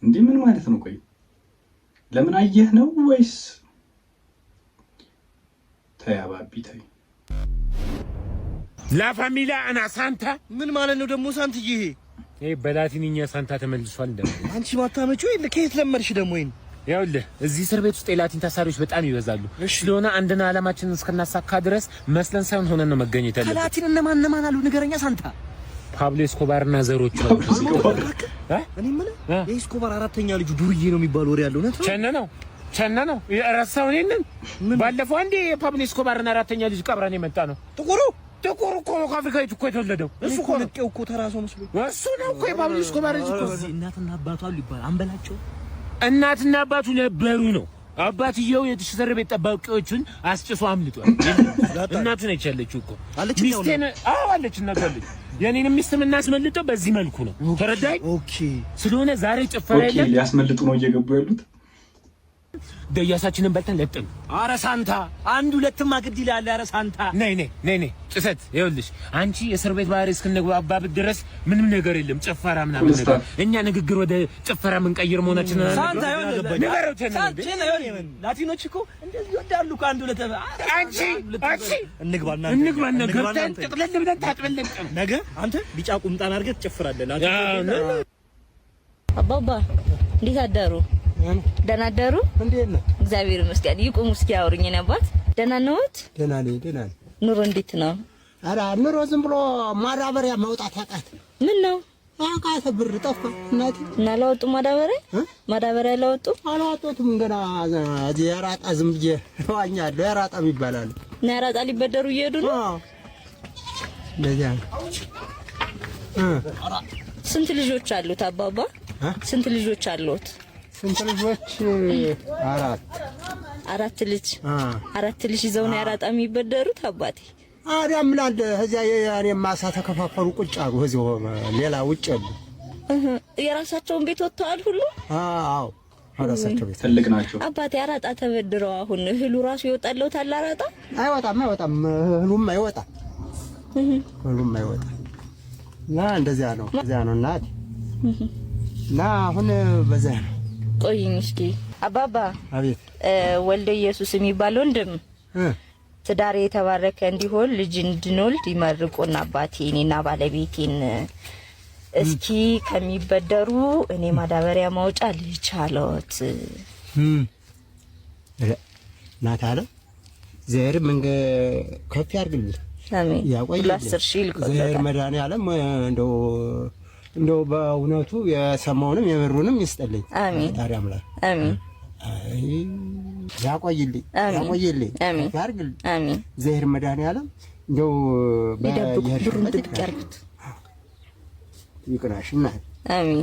እንዲህ ምን ማለት ነው? ቆይ ለምን አየህ ነው ወይስ ተያባቢ ተይ
ላ ፋሚላ አና ሳንታ ምን ማለት ነው ደግሞ ሳንትዬ? ይሄ በላቲንኛ ሳንታ ተመልሷል። ደግሞ አንቺ ማታመጪው የለ ከየት ለመድሽ ደግሞ ይሄን? ያውልህ እዚህ እስር ቤት ውስጥ የላቲን ታሳሪዎች በጣም ይበዛሉ። ስለሆነ አንድና ዓላማችንን እስከናሳካ ድረስ መስለን ሳይሆን ሆነን ነው መገኘት ያለብን። ከላቲን እነማን አሉ ንገረኛ ሳንታ። ፓብሎ ኤስኮባርና ዘሮቹ ነው።
እኔ ምን የኤስኮባር አራተኛ ልጁ ዱርዬ ነው የሚባለው ወሬ ያለው ነው።
ቸነ ነው የራሳው ነን። ባለፈው አንዴ የፓብሎ ኤስኮባርና አራተኛ ልጅ ቀብረን የመጣ ነው። ጥቁሩ እኮ ከአፍሪካ እኮ የተወለደው እሱ እኮ ነው። እኮ ተራሶ መስሎ እሱ ነው እኮ የፓብሎ ኤስኮባር ልጅ እኮ።
እናትና አባቱ አሉ ይባል አንበላቸው።
እናትና አባቱ ነበሩ ነው። አባትየው የእስር ቤት ጠባቂዎቹን አስጭሶ አምልጧል። እናቱ ነች ያለችው እኮ ሚስቴን አለች እናቱ አለች። የኔንም ሚስት የምናስመልጠው በዚህ መልኩ ነው። ተረዳኝ? ኦኬ። ስለሆነ ዛሬ ጭፈራ የለም።
ሊያስመልጡ ነው እየገቡ ያሉት።
ደያሳችንን በልተን ለጥን።
ኧረ ሳንታ አንድ ሁለትም አግድ ይላል። ኧረ ሳንታ
ነይ ጭሰት። ይኸውልሽ አንቺ የእስር ቤት ባህሪ እስክንግባባበት ድረስ ምንም ነገር የለም። ጭፈራ ምናምን ነገር እኛ ንግግር ወደ ጭፈራ የምንቀይር መሆናችን
ሳንታ ላቲኖች እኮ እንደዚህ ይወዳሉ። ከአንድ ሁለት
አንቺ እንግባና
ገብተን
ጥቅልል ብለን ታጥበን ለጥን።
ነገ አንተ ቢጫ ቁምጣን አድርገህ ትጨፍራለህ።
አባባ እንዴት አደሩ? ደህና አደሩ?
እንዴት ነው?
እግዚአብሔር ይመስገን። ይቁሙ እስኪ ያወሩኝ። እኔ አባት ደህና ነዎት?
ደህና ነኝ።
ኑሮ እንዴት ነው?
ኧረ ኑሮ ዝም ብሎ ማዳበሪያ ማውጣት አቃት።
ምን ነው
አቃተ? ብር ጠፋ እናቴ።
እና አላወጡ ማዳበሪያ
አላወጡትም ገና። እዚህ የራጣ ዝም ብዬ ዋኛለሁ። የራጣ ይባላል።
እና የራጣ ሊበደሩ እየሄዱ ነው።
እንደዚያ ነው።
ስንት ልጆች አሉት አባባ? ስንት ልጆች አሉት?
ስንት ልጆች?
አራት ልጅ። አራት ልጅ ይዘው ነው የራጣ የሚበደሩት አባቴ?
አዲያ ምን አለ እዚያ የኔ ማሳ ተከፋፈሉ ቁጭ አሉ። እዚሁ ሌላ ውጭ አሉ።
የራሳቸውን ቤት ወጥተዋል ሁሉ?
አዎ ራሳቸው ቤት
ትልቅ ናቸው
አባቴ። አራጣ ተበድረው አሁን እህሉ ራሱ ይወጣልዎታል? አራጣ
አይወጣም። እህሉም አይወጣም። እና እንደዚያ ነው እናት። እና አሁን በዚያ ነው።
ቆይኝ እስኪ አባባ።
አቤት።
ወልደ ኢየሱስ የሚባል ወንድም ትዳሬ የተባረከ እንዲሆን ልጅ እንድንወልድ ይመርቁና አባቴ እኔና ባለቤቴን እስኪ ከሚበደሩ እኔ ማዳበሪያ ማውጫ ልቻለዎት።
ናት አለ ዘር መንገ ከፍ ያርግልኝ
አሜን
ያቆይ ዘር መድኃኒዓለም እንደው በእውነቱ የሰማውንም የምሩንም ይስጥልኝ
አሜን
ታዲያ አምላክ
አሜን
ያቆይልኝ ያርግልኝ
አሜን
ዘር መድኃኒዓለም እንደው
በየብሩን ጥቅ ያርጉት
ይቅናሽና
አሜን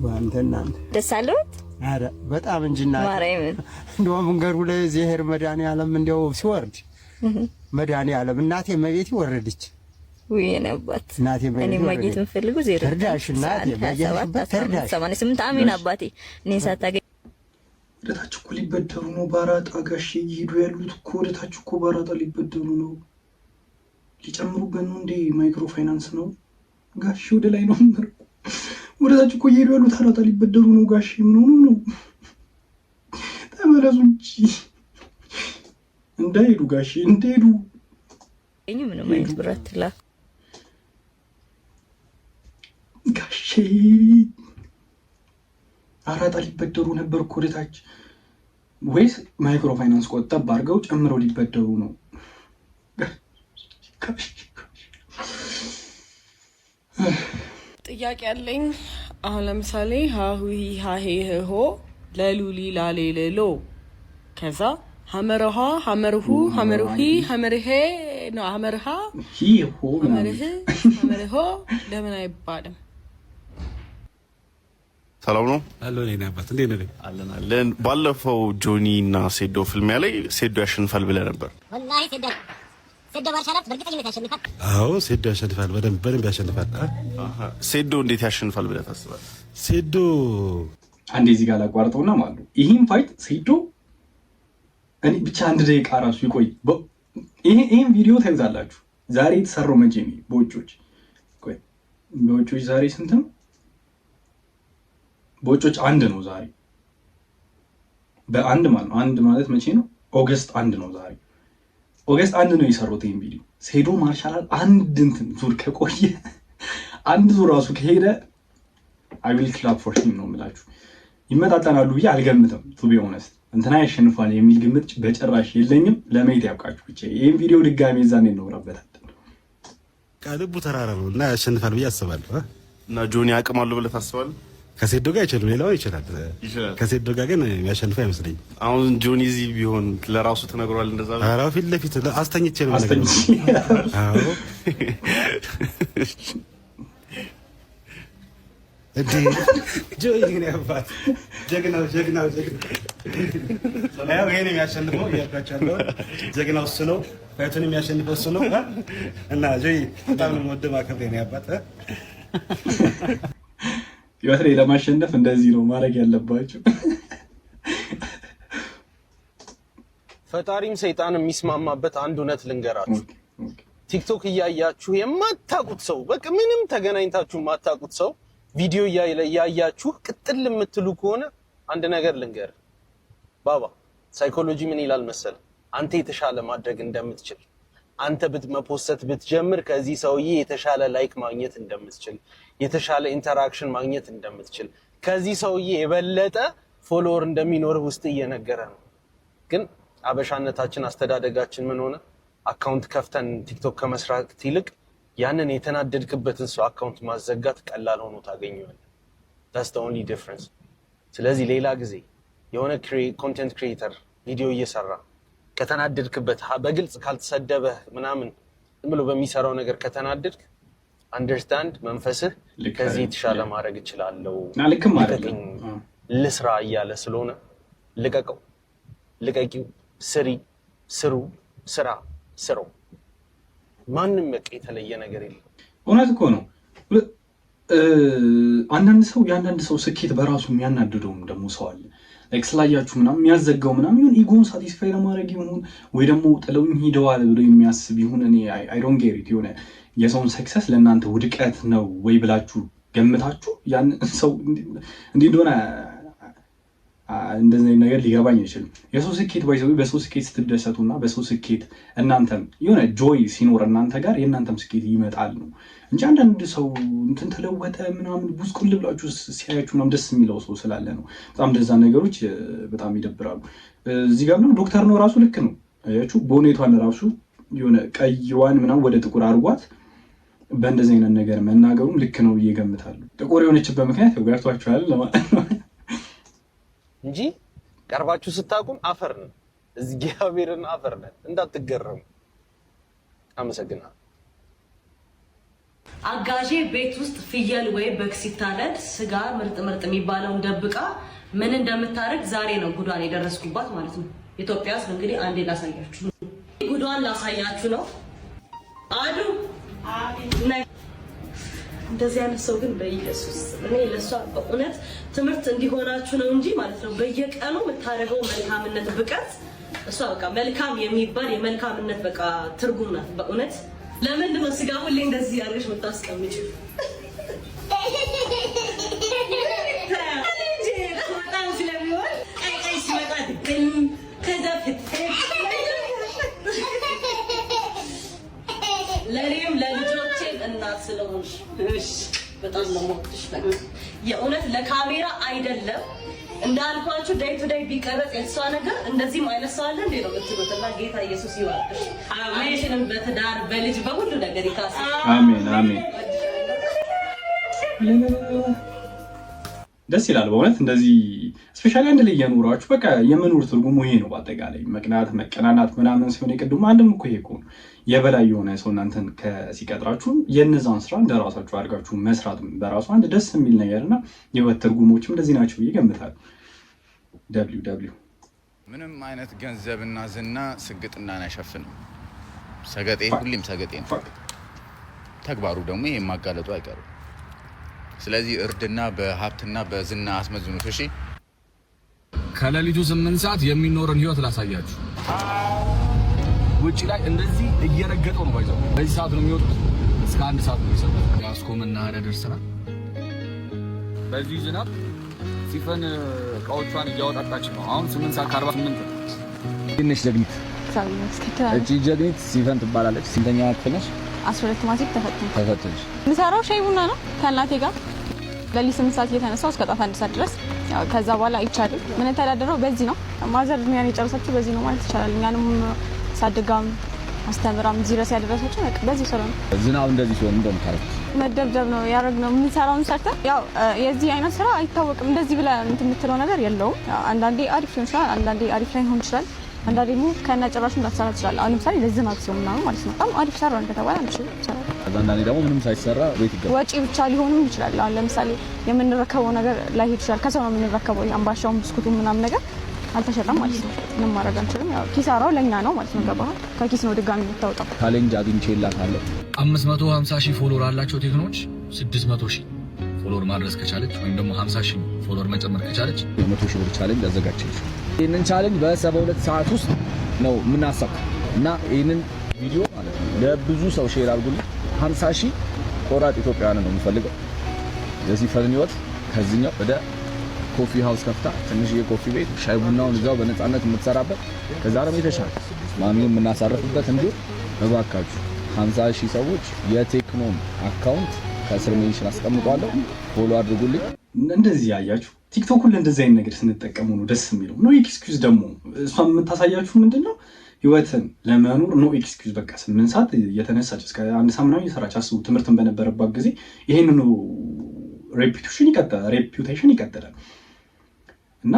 ዋንተና
ደስ አለዎት
አረ በጣም እንጂና
ማርያም
እንደው መንገዱ ላይ ዘር መድኃኒዓለም እንደው ሲወርድ መድኃኒዓለም እናቴ መቤት ወረደች
ወይ ነበር
እናቴ
እኔ ማግኘት የምፈልገው ዜሮ
ተርዳሽ እናቴ በየሽበት ተርዳሽ
88 አሜን አባቴ እኔ ሳታገኝ
ወደታች እኮ ሊበደሩ ነው ባራጣ ጋሼ እየሄዱ ያሉት እኮ ወደታች እኮ ባራጣ ሊበደሩ ነው ሊጨምሩበት ነው እንዴ ማይክሮ ፋይናንስ ነው ጋሼ ወደ ላይ ነው ወደታች እኮ እየሄዱ ያሉት ባራጣ ሊበደሩ ነው ጋሼ ምን ሆኖ ነው ተመለሱ እንጂ እንዳይሄዱ ጋሼ እንዳይሄዱ
እኔ ምንም አይነት ብራት ላ
ጋሼ አራጣ ሊበደሩ ነበር እኮ ወደታች ወይስ ማይክሮ ፋይናንስ ቆጠብ አድርገው ጨምረው ሊበደሩ ነው
ጥያቄ አለኝ አሁን ለምሳሌ ሃሁሂ ሃሄ ሆ ለሉሊ ላሌሎ ከዛ ሐመረሃ ሐመርሁ ሐመርሂ ሐመርሄ ነው ሐመርሃ
ሂሆ
ሐመርህ ሐመርሆ ለምን አይባልም?
ሰላም ነው
አሎ ነኝ አባት እንዴት ነህ?
አለን ባለፈው ጆኒ እና ሴዶ ፍልሚያ ላይ ሴዶ ያሸንፋል ብለህ ነበር።
ወላሂ ሴዶ ባርሻላት በእርግጠኝነት ያሸንፋል።
አዎ ሴዶ ያሸንፋል፣ በደንብ ያሸንፋል።
ሴዶ እንዴት ያሸንፋል ብለህ ታስባለህ?
ሴዶ
አንዴ እዚህ ጋር ላቋርጠውና ማለት ነው ይሄን ፋይት ሴዶ እኔ ብቻ አንድ ደቂቃ ራሱ ይቆይ። ይሄን ቪዲዮ ታዩታላችሁ። ዛሬ የተሰራው መቼ ነው? በውጮች ቆይ በውጮች ዛሬ ስንት ነው? በውጮች አንድ ነው ዛሬ በአንድ ማለት ነው። አንድ ማለት መቼ ነው? ኦገስት 1 ነው ዛሬ ኦገስት 1 ነው የሰሩት ይሄን ቪዲዮ። ሴዶ ማርሻል አንድ እንትን ዙር ከቆየ አንድ ዙር ራሱ ከሄደ አይ ዊል ክላፕ ፎር ሂም ነው የምላችሁ። ይመጣጣናሉ ብዬ አልገምትም ቱ ቢ ኦነስት እንትና ያሸንፋል የሚል ግምት በጭራሽ የለኝም። ለማየት ያብቃችሁ ብቻ ይሄን ቪዲዮ ድጋሜ ዛኔ እንወራበታለን።
ልቡ ተራራ ነው እና ያሸንፋል ብዬ አስባለሁ።
እና ጆኒ አቅም አለው ብለህ ታስባለህ?
ከሴዶ ጋር አይችልም፣ ሌላው ይችላል። ከሴዶ ጋር ግን የሚያሸንፍ አይመስለኝም።
አሁን ጆኒ እዚህ ቢሆን ለራሱ ተነግሯል እንደዛ ነው።
ኧረ ፊት ለፊት አስተኝቼ ነው ነገር። አዎ እንዴ ጆኒ ግን ያባት ጀግናው ያው ይሄን የሚያሸንፈው ያካቻለው ጀግናው እሱ ነው። ፋይቱን የሚያሸንፈው እሱ ነው። እና ጆኒ በጣም ነው ወደ ማከብሬ ነው ያባት
ይወት ላይ ለማሸነፍ እንደዚህ ነው ማድረግ ያለባችሁ።
ፈጣሪም ሰይጣን የሚስማማበት አንድ እውነት ልንገራችሁ። ቲክቶክ እያያችሁ የማታውቁት ሰው በቃ ምንም ተገናኝታችሁ የማታውቁት ሰው ቪዲዮ እያያችሁ ቅጥል የምትሉ ከሆነ አንድ ነገር ልንገር ባባ፣ ሳይኮሎጂ ምን ይላል መሰል? አንተ የተሻለ ማድረግ እንደምትችል አንተ መፖሰት ብትጀምር ከዚህ ሰውዬ የተሻለ ላይክ ማግኘት እንደምትችል የተሻለ ኢንተራክሽን ማግኘት እንደምትችል ከዚህ ሰውዬ የበለጠ ፎሎወር እንደሚኖር ውስጥ እየነገረ ነው። ግን አበሻነታችን አስተዳደጋችን ምን ሆነ? አካውንት ከፍተን ቲክቶክ ከመስራት ይልቅ ያንን የተናደድክበትን ሰው አካውንት ማዘጋት ቀላል ሆኖ ታገኘዋለህ። that's the only difference። ስለዚህ ሌላ ጊዜ የሆነ ኮንቴንት ክሪኤተር ቪዲዮ እየሰራ ከተናደድክበት በግልጽ ካልተሰደበህ ምናምን ብሎ በሚሰራው ነገር ከተናደድክ አንደርስታንድ መንፈስህ ከዚህ የተሻለ ማድረግ እችላለሁ ልስራ እያለ ስለሆነ ልቀቀው፣ ልቀቂው፣ ስሩ፣ ስራ ስሩ። ማንም በቃ የተለየ ነገር የለም።
እውነት እኮ ነው። አንዳንድ ሰው የአንዳንድ ሰው ስኬት በራሱ የሚያናድደውም ደግሞ ሰው አለ። ላይክ ስላያችሁ ምናምን የሚያዘጋው ምናምን ይሁን ኢጎን ሳቲስፋይ ለማድረግ ይሁን ወይ ደግሞ ጥለውኝ ሂደዋል ብሎ የሚያስብ ይሁን እኔ አይ ዶንት ጌት ኢት። የሆነ የሰውን ሰክሰስ ለእናንተ ውድቀት ነው ወይ ብላችሁ ገምታችሁ ያን ሰው እንዲህ እንደሆነ እንደዚህ ነገር ሊገባኝ አይችልም። የሰው ስኬት ባይዘው በሰው ስኬት ስትደሰቱና በሰው ስኬት እናንተም የሆነ ጆይ ሲኖር እናንተ ጋር የእናንተም ስኬት ይመጣል ነው እንጂ አንዳንድ ሰው እንትን ተለወጠ ምናምን ቡስቁል ብላችሁ ሲያያችሁ ምናምን ደስ የሚለው ሰው ስላለ ነው። በጣም እንደዛ ነገሮች በጣም ይደብራሉ። እዚህ ጋር ነው ዶክተር ነው ራሱ ልክ ነው። አያችሁ ቦኔቷን ራሱ የሆነ ቀይዋን ምናምን ወደ ጥቁር አድርጓት በእንደዚህ አይነት ነገር መናገሩም ልክ ነው ብዬ እገምታለሁ። ጥቁር የሆነችበት ምክንያት ገብቷችኋል ለማለት ነው
እንጂ ቀርባችሁ ስታቁም አፈር ነን፣ እግዚአብሔርን አፈር ነን እንዳትገረሙ። አመሰግናለሁ።
አጋዤ ቤት ውስጥ ፍየል ወይ በግ ሲታረድ ስጋ ምርጥ የሚባለውን ደብቃ ምን እንደምታረግ ዛሬ ነው ጉዷን የደረስኩባት ማለት ነው። ኢትዮጵያ ውስጥ እንግዲህ አንዴ ላሳያችሁ፣ ጉዷን ላሳያችሁ ነው። አዱ እንደዚህ አይነት ሰው ግን በኢየሱስ እኔ ለሷ በእውነት ትምህርት እንዲሆናችሁ ነው እንጂ ማለት ነው በየቀኑ የምታደርገው መልካምነት ብቀት እሷ በቃ መልካም የሚባል የመልካምነት በቃ ትርጉም ናት በእውነት። ለምንድን ነው ስጋ ሁሌ እንደዚህ ያለሽ የምታስቀምጪው? በጣም ስለሚሆን ቀይ ሲመጣ ድቅም ከዛ ለኔም ለልጆቼም እናት ስለሆንሽ በጣም ነው የምወድሽ። የእውነት ለካሜራ አይደለም እንዳልኳችሁ ዳይ ቱ ዳይ ቢቀረጽ የሷ ነገር እንደዚህም አይነት ሰው አለ እንዴ ነው የምትሉት። እና ጌታ ኢየሱስ ይባርክሽ። አሜን። በትዳር በልጅ በሁሉ ነገር ይካስ።
አሜን አሜን። ደስ ይላል በእውነት እንደዚህ ስፔሻሊ አንድ ላይ እየኖራችሁ በቃ የመኖር ትርጉሙ ይሄ ነው። በአጠቃላይ መቅናት መቀናናት ምናምን ሲሆን የቅድሙ አንድም እኮ ይሄ እኮ የበላይ የሆነ ሰው እናንተን ሲቀጥራችሁ የነዛን ስራ እንደራሳችሁ አድርጋችሁ መስራት በራሱ አንድ ደስ የሚል ነገርና የህይወት ትርጉሞችም እንደዚህ ናቸው ብዬ እገምታለሁ። ደብሊው
ምንም አይነት ገንዘብና ዝና ስግጥናን አይሸፍንም። ሰገጤ ሁሌም ሰገጤ ነው። ተግባሩ ደግሞ ይሄን ማጋለጡ አይቀርም። ስለዚህ እርድና በሀብትና በዝና አስመዝኑት። እሺ
ከሌሊቱ 8 ሰዓት የሚኖርን ህይወት ላሳያችሁ። ውጪ ላይ እንደዚህ እየረገጠው ነው ባይዘው። በዚህ ሰዓት ነው የሚወጡት፣ እስከ 1 ሰዓት ነው የሚሰሩት። ያስኮምና ረደር ስራ በዚህ ዝናብ ሲፈን እቃዎቿን እያወጣጣች ነው። አሁን 8 ሰዓት ከ48 ነው። ትንሽ ጀግኒት እቺ ጀግኒት ሲፈን ትባላለች። ስንተኛ ክፍል ነሽ?
12 ማትሪክ
ተፈተንሽ።
የምሰራው ሻይ ቡና ነው ከእናቴ ጋር ለሊት 8 ሰዓት እየተነሳው እስከ ጠዋት 1 ሰዓት ድረስ። ያው ከዛ በኋላ አይቻልም። ምን ተዳደረው በዚህ ነው። ማዘር እድሜያን የጨረሰችው በዚህ ነው ማለት ይቻላል። እኛንም ሳድጋም አስተምራም እዚህ ድረስ ያደረሰችው በዚህ ስራ ነው።
ዝናብ እንደዚህ ሲሆን እንደምታረግ
መደብደብ ነው ያደረግነው። የምንሰራውን ሰርተን ያው የዚህ አይነት ስራ አይታወቅም። እንደዚህ ብላ እንትን የምትለው ነገር የለውም። አንዳንዴ አሪፍ ሊሆን ይችላል፣ አንዳንዴ አሪፍ ላይ ሆን ይችላል፣ አንዳንዴ ደግሞ ከነጭራሹ እንዳትሰራ ትችላል። አሁን ለምሳሌ ለዝናብ ሲሆን ምናምን ማለት ነው በጣም አሪፍ ሰራን ከተባለ አንቺ ይችላል።
አንዳንዴ ደግሞ ምንም ሳይሰራ ቤት ይገባል።
ወጪ ብቻ ሊሆንም ይችላል። አሁን ለምሳሌ የምንረከበው ነገር ላይ ይችላል። ከሰው ነው የምንረከበው። አምባሻውን ብስኩቱን ምናምን ነገር አልተሸጠም ማለት ነው። ምንም ማድረግ አንችልም። ያው ኪሳራው ለኛ ነው ማለት ነው። ገባህ? ከኪስ ነው ድጋሚ የምታወጣው።
ቻሌንጅ አግኝቼላታለሁ። 550,000 ፎሎወር አላቸው ቴክኖች 600,000 ፎሎወር ማድረስ ከቻለች ወይም ደግሞ 50,000 ፎሎወር መጨመር ከቻለች 100,000 ብር ቻሌንጅ አዘጋጅቼልሽ። ይሄንን ቻሌንጅ በ72 ሰዓት ውስጥ ነው የምናሳካው እና ይሄንን ቪዲዮ ማለት ነው ለብዙ ሰው ሼር አድርጉልኝ። 50,000 ቆራጥ ኢትዮጵያውያን ነው የምፈልገው። ለዚህ ፈርን ህይወት ከዚህኛው ወደ ኮፊ ሃውስ ከፍታ ትንሽ የኮፊ ቤት ሻይ ቡናውን እዛው በነፃነት የምትሰራበት ከዛ ደግሞ የተሻለ ማሚን የምናሳርፍበት እንዲሁ እባካችሁ 50,000 ሰዎች የቴክኖን አካውንት ከስር ሜንሽን አስቀምጧለሁ። ፎሎ አድርጉልኝ።
እንደዚህ ያያችሁ ቲክቶኩን ለእንደዚህ አይነት ነገር ስንጠቀሙ ነው ደስ የሚለው። ኖ ኤክስኪውዝ ደግሞ እሷ የምታሳያችሁ ምንድነው ህይወትን ለመኖር ኖ ኤክስኪውዝ። በቃ 8 ሰዓት እየተነሳች እስከ 1 ሳምንት እየሰራች አስቡ። ትምህርትን በነበረባት ጊዜ ይሄንን ሬፑቴሽን ይቀጥላል እና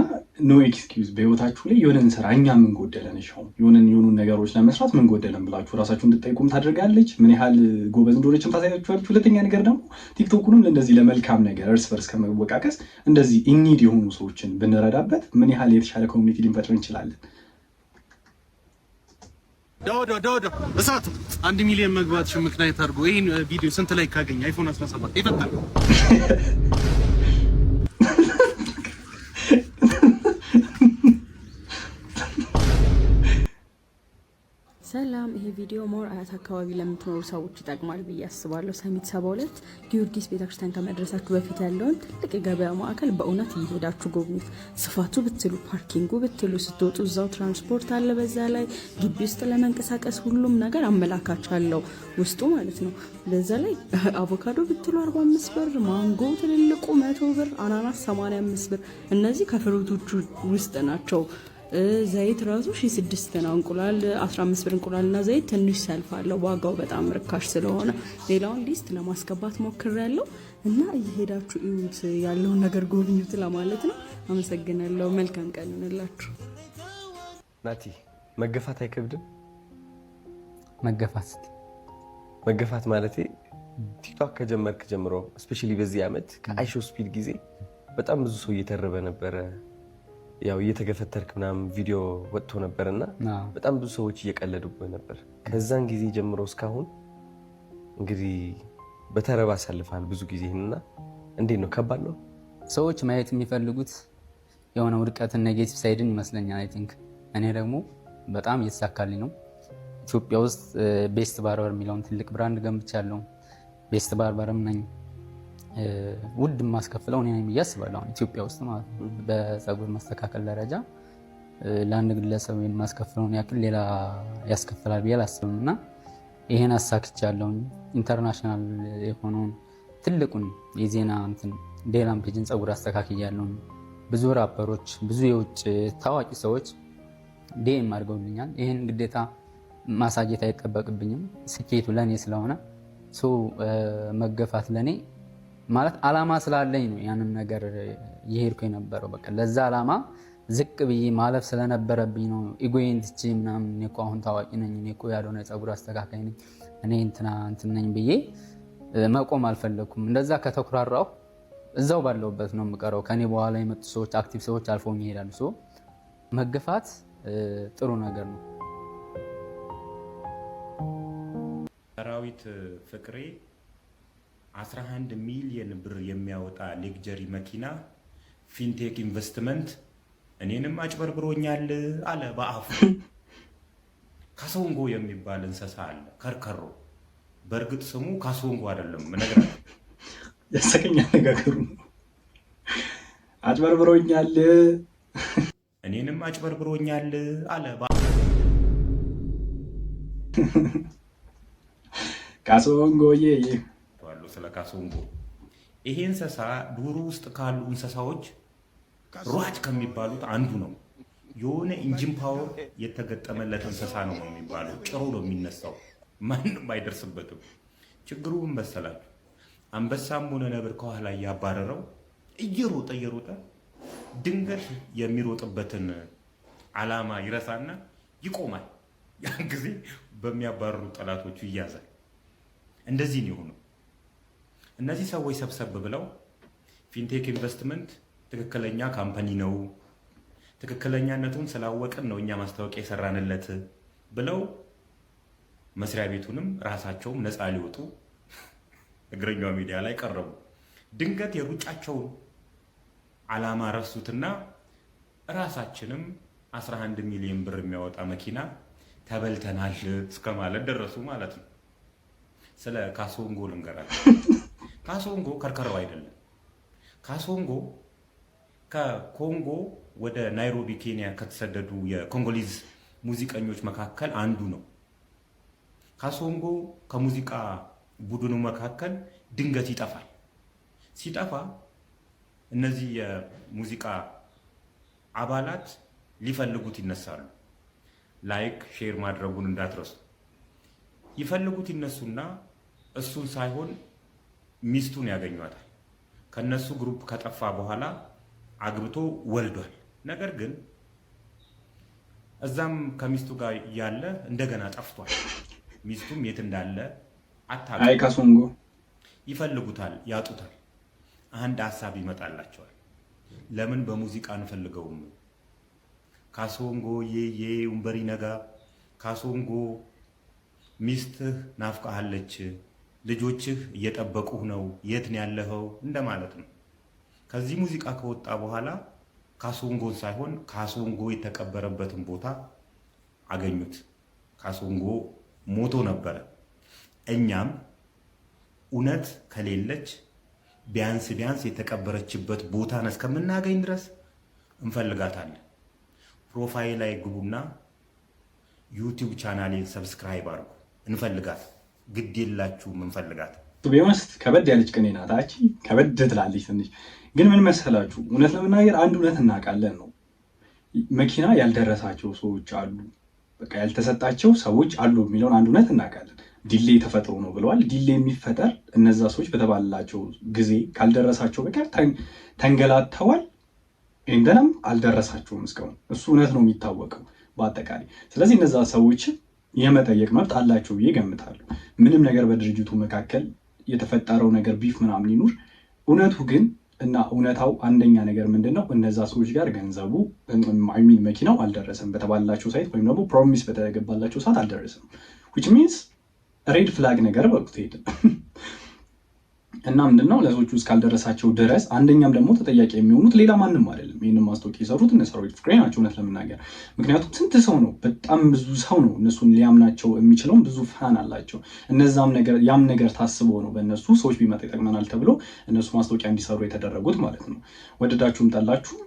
ኖ ኤክስኪውዝ። በህይወታችሁ ላይ የሆነን ስራ እኛ ምን ጎደለን ሻው የሆኑ ነገሮች ለመስራት ምን ጎደለን ብላችሁ ራሳችሁ እንድትጠይቁም ታደርጋለች። ምን ያህል ጎበዝ እንደሆነችም ታሳያችኋለች። ሁለተኛ ነገር ደግሞ ቲክቶኩንም እንደዚህ ለመልካም ነገር እርስ በርስ ከመወቃቀስ እንደዚህ ኢኒድ የሆኑ ሰዎችን ብንረዳበት ምን ያህል የተሻለ ኮሚኒቲ ልንፈጥር እንችላለን።
ዳውዶ እሳቱ 1 ሚሊዮን መግባትሽ ምክንያት አድርጎ ይሄን ቪዲዮ ስንት ላይ ካገኘ አይፎን 17 ይፈታል።
ሰላም፣ ይሄ
ቪዲዮ ሞር አያት አካባቢ ለምትኖሩ ሰዎች ይጠቅማል ብዬ አስባለሁ። ሰሚት 72 ጊዮርጊስ ቤተክርስቲያን ከመድረሳችሁ በፊት ያለውን ትልቅ የገበያ ማዕከል በእውነት እየሄዳችሁ ጎብኙት። ስፋቱ ብትሉ፣ ፓርኪንጉ ብትሉ፣ ስትወጡ እዛው ትራንስፖርት አለ። በዛ ላይ ግቢ ውስጥ ለመንቀሳቀስ ሁሉም ነገር አመላካች አለው ውስጡ ማለት ነው። በዛ ላይ አቮካዶ ብትሉ 45 ብር፣ ማንጎ ትልልቁ 100 ብር፣ አናናስ 85 ብር። እነዚህ ከፍሩቶቹ ውስጥ ናቸው። ዘይት ራሱ 1600 ነው። እንቁላል 15 ብር እንቁላልና ዘይት ትንሽ ሰልፍ አለው። ዋጋው በጣም ርካሽ ስለሆነ ሌላውን ሊስት ለማስገባት ሞክሬያለሁ እና እየሄዳችሁ እዩት፣ ያለውን ነገር ጎብኙት ለማለት ነው። አመሰግናለሁ። መልካም ቀን ይሁንላችሁ።
ናቲ መገፋት አይከብድም? መገፋት ማለቴ ቲክቶክ ከጀመርክ ጀምሮ ስፔሻሊ በዚህ ዓመት ከአይሾ ስፒድ ጊዜ በጣም ብዙ ሰው እየተረበ ነበረ። ያው እየተገፈተርክ ምናምን ቪዲዮ ወጥቶ ነበርና በጣም ብዙ ሰዎች እየቀለዱብህ ነበር። ከዛን ጊዜ ጀምሮ እስካሁን እንግዲህ በተረባ አሳልፈሃል ብዙ ጊዜና እንዴት ነው? ከባድ ነው?
ሰዎች ማየት የሚፈልጉት የሆነ ውድቀትን ኔጌቲቭ ሳይድን ይመስለኛል። አይ ቲንክ እኔ ደግሞ በጣም እየተሳካልኝ ነው። ኢትዮጵያ ውስጥ ቤስት ባርበር የሚለውን ትልቅ ብራንድ ገንብቻለሁ። ቤስት ባርበርም ነኝ። ውድ ማስከፍለው እኔ ነኝ ብዬ አስባለሁ። ኢትዮጵያ ውስጥ ማለት ነው። በፀጉር መስተካከል ደረጃ ለአንድ ግለሰብ የማስከፍለውን ያክል ሌላ ያስከፍላል ብዬ አላስብም እና ይሄን አሳክቻለሁ። ኢንተርናሽናል የሆነውን ትልቁን የዜና ዴላም ፔጅን ፀጉር አስተካክያለሁ። ብዙ ራፐሮች፣ ብዙ የውጭ ታዋቂ ሰዎች ዲኤም አድርገውልኛል። ይሄን ግዴታ ማሳየት አይጠበቅብኝም። ስኬቱ ለኔ ስለሆነ መገፋት ለኔ ማለት አላማ ስላለኝ ነው ያንን ነገር እየሄድኩ የነበረው። በቃ ለዛ አላማ ዝቅ ብዬ ማለፍ ስለነበረብኝ ነው። ኢጎዬን ትቼ ምናምን እኔ እኮ አሁን ታዋቂ ነኝ፣ እኔ እኮ ያልሆነ የፀጉር አስተካካይ ነኝ፣ እኔ እንትን ነኝ ብዬ መቆም አልፈለኩም። እንደዛ ከተኩራራሁ እዛው ባለውበት ነው የምቀረው። ከኔ በኋላ የመጡ ሰዎች፣ አክቲቭ ሰዎች አልፈውኝ ይሄዳሉ። መገፋት ጥሩ ነገር ነው።
ሰራዊት ፍቅሬ 11 ሚሊዮን ብር የሚያወጣ ሌክጀሪ መኪና ፊንቴክ ኢንቨስትመንት እኔንም አጭበርብሮኛል አለ በአፉ። ካሶንጎ የሚባል እንስሳ አለ፣ ከርከሮ። በእርግጥ ስሙ ካሶንጎ አይደለም፣ እነግራለሁ።
ያሰቀኛ አነጋገሩ አጭበርብሮኛል፣
እኔንም አጭበርብሮኛል አለ
ካሶንጎዬ።
ስለ ካሶንጎ ይሄ እንስሳ ዱሩ ውስጥ ካሉ እንስሳዎች ሯጭ ከሚባሉት አንዱ ነው። የሆነ ኢንጂን ፓወር የተገጠመለት እንስሳ ነው የሚባለው። ጭሮ ነው የሚነሳው፣ ማንም አይደርስበትም። ችግሩ ምን መሰላችሁ? አንበሳም ሆነ ነብር ከኋላ እያባረረው እየሮጠ ድንገት የሚሮጥበትን ዓላማ ይረሳና ይቆማል። ያን ጊዜ በሚያባርሩ ጠላቶቹ ይያዛል። እንደዚህ ነው የሆነው። እነዚህ ሰዎች ሰብሰብ ብለው ፊንቴክ ኢንቨስትመንት ትክክለኛ ካምፓኒ ነው፣ ትክክለኛነቱን ስላወቅን ነው እኛ ማስታወቂያ የሰራንለት ብለው መስሪያ ቤቱንም ራሳቸውም ነፃ ሊወጡ እግረኛው ሚዲያ ላይ ቀረቡ። ድንገት የሩጫቸውን ዓላማ ረሱትና ራሳችንም 11 ሚሊዮን ብር የሚያወጣ መኪና ተበልተናል እስከ ማለት ደረሱ ማለት ነው። ስለ ካሶንጎ ልንገራችሁ። ካሶንጎ ከርከሮ አይደለም። ካሶንጎ ከኮንጎ ወደ ናይሮቢ ኬንያ ከተሰደዱ የኮንጎሊዝ ሙዚቀኞች መካከል አንዱ ነው። ካሶንጎ ከሙዚቃ ቡድኑ መካከል ድንገት ይጠፋል። ሲጠፋ እነዚህ የሙዚቃ አባላት ሊፈልጉት ይነሳሉ። ላይክ ሼር ማድረጉን እንዳትረሱ። ይፈልጉት ይነሱና እሱን ሳይሆን ሚስቱን ያገኟታል። ከነሱ ግሩፕ ከጠፋ በኋላ አግብቶ ወልዷል። ነገር ግን እዛም ከሚስቱ ጋር ያለ እንደገና ጠፍቷል። ሚስቱም የት እንዳለ አታውቅም።
አይ ካሶንጎ
ይፈልጉታል፣ ያጡታል። አንድ ሀሳብ ይመጣላቸዋል። ለምን በሙዚቃ አንፈልገውም? ካሶንጎ ዬ ውንበሪ ነጋ፣ ካሶንጎ ሚስትህ ናፍቃሃለች፣ ልጆችህ እየጠበቁህ ነው፣ የት ነው ያለኸው እንደማለት ነው። ከዚህ ሙዚቃ ከወጣ በኋላ ካሶንጎን ሳይሆን ካሶንጎ የተቀበረበትን ቦታ አገኙት። ካሶንጎ ሞቶ ነበረ። እኛም እውነት ከሌለች ቢያንስ የተቀበረችበት ቦታን እስከምናገኝ ድረስ እንፈልጋታለን። ፕሮፋይል ላይ ግቡና ዩቲዩብ ቻናሌን ሰብስክራይብ አድርጉ። እንፈልጋት፣ ግድ የላችሁም እንፈልጋት።
ቢሆንስ ከበድ ያለች ቀኔ ናት። አቺ ከበድ ትላለች ትንሽ። ግን ምን መሰላችሁ፣ እውነት ለመናገር አንድ እውነት እናውቃለን ነው። መኪና ያልደረሳቸው ሰዎች አሉ፣ በቃ ያልተሰጣቸው ሰዎች አሉ የሚለውን አንድ እውነት እናውቃለን። ዲሌ ተፈጥሮ ነው ብለዋል። ዲሌ የሚፈጠር እነዛ ሰዎች በተባላቸው ጊዜ ካልደረሳቸው በቀር ተንገላተዋል። እንደንም አልደረሳቸውም እስካሁን። እሱ እውነት ነው የሚታወቀው በአጠቃላይ። ስለዚህ እነዛ ሰዎች የመጠየቅ መብት አላቸው ብዬ ገምታለሁ። ምንም ነገር በድርጅቱ መካከል የተፈጠረው ነገር ቢፍ ምናምን ይኑር፣ እውነቱ ግን እና እውነታው አንደኛ ነገር ምንድነው፣ እነዛ ሰዎች ጋር ገንዘቡ መኪናው አልደረሰም በተባላቸው ሳይት ወይም ደግሞ ፕሮሚስ በተገባላቸው ሰዓት አልደረሰም። which means ሬድ ፍላግ ነገር በቁት ሄደ እና ምንድነው ለሰዎቹ እስካልደረሳቸው ድረስ አንደኛም ደግሞ ተጠያቂ የሚሆኑት ሌላ ማንም አይደለም። ይህንን ማስታወቂያ የሰሩት እነ ሰራዊት ፍቅሬ ናቸው እውነት ለመናገር። ምክንያቱም ስንት ሰው ነው፣ በጣም ብዙ ሰው ነው እነሱን ሊያምናቸው የሚችለውም፣ ብዙ ፋን አላቸው። ያም ነገር ታስቦ ነው በእነሱ ሰዎች ቢመጣ ይጠቅመናል ተብሎ እነሱ ማስታወቂያ እንዲሰሩ የተደረጉት ማለት ነው። ወደዳችሁም ጠላችሁ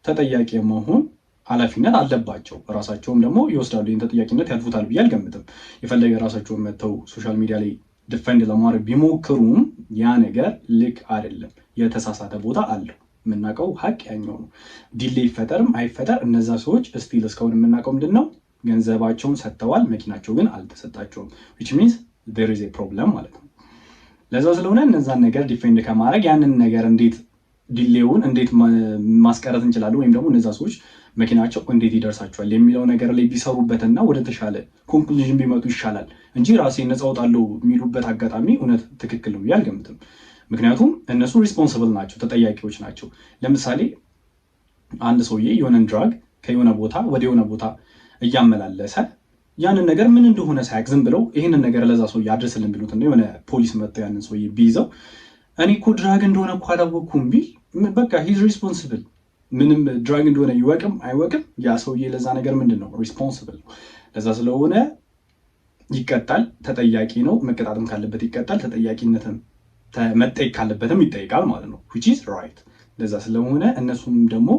ተጠያቂ መሆን ኃላፊነት አለባቸው። ራሳቸውም ደግሞ ይወስዳሉ። ይህን ተጠያቂነት ያልፉታል ብዬ አልገምትም። የፈለገ ራሳቸውን መጥተው ሶሻል ሚዲያ ላይ ዲፌንድ ለማድረግ ቢሞክሩም ያ ነገር ልክ አይደለም። የተሳሳተ ቦታ አለው። የምናውቀው ሀቅ ያኛው ነው። ዲሌ ይፈጠርም አይፈጠር እነዛ ሰዎች ስቲል እስካሁን የምናውቀው ምንድን ነው፣ ገንዘባቸውን ሰጥተዋል፣ መኪናቸው ግን አልተሰጣቸውም። which means there is a problem ማለት ነው። ለዛ ስለሆነ እነዛን ነገር ዲፌንድ ከማድረግ ያንን ነገር እንዴት ዲሌውን እንዴት ማስቀረት እንችላለን ወይም ደግሞ እነዛ ሰዎች መኪናቸው እንዴት ይደርሳቸዋል የሚለው ነገር ላይ ቢሰሩበትና ወደ ተሻለ ኮንክሉዥን ቢመጡ ይሻላል እንጂ ራሴ ነፃ ወጣለሁ የሚሉበት አጋጣሚ እውነት ትክክል ነው ብዬ አልገምትም። ምክንያቱም እነሱ ሪስፖንስብል ናቸው፣ ተጠያቂዎች ናቸው። ለምሳሌ አንድ ሰውዬ የሆነን ድራግ ከየሆነ ቦታ ወደ የሆነ ቦታ እያመላለሰ ያንን ነገር ምን እንደሆነ ሳያቅ ዝም ብለው ይህንን ነገር ለዛ ሰውዬ አድርስልን ቢሉትና የሆነ ፖሊስ መጥተው ያንን ሰውዬ ቢይዘው እኔ እኮ ድራግ እንደሆነ እኮ አላወቅኩም ቢል በቃ ሂዝ ሪስፖንስብል። ምንም ድራግ እንደሆነ ይወቅም አይወቅም ያ ሰውዬ ለዛ ነገር ምንድን ነው ሪስፖንስብል ነው። ለዛ ስለሆነ ይቀጣል፣ ተጠያቂ ነው። መቀጣትም ካለበት ይቀጣል፣ ተጠያቂነትም መጠየቅ ካለበትም ይጠይቃል ማለት ነው which is right። ለዛ ስለሆነ እነሱም ደግሞ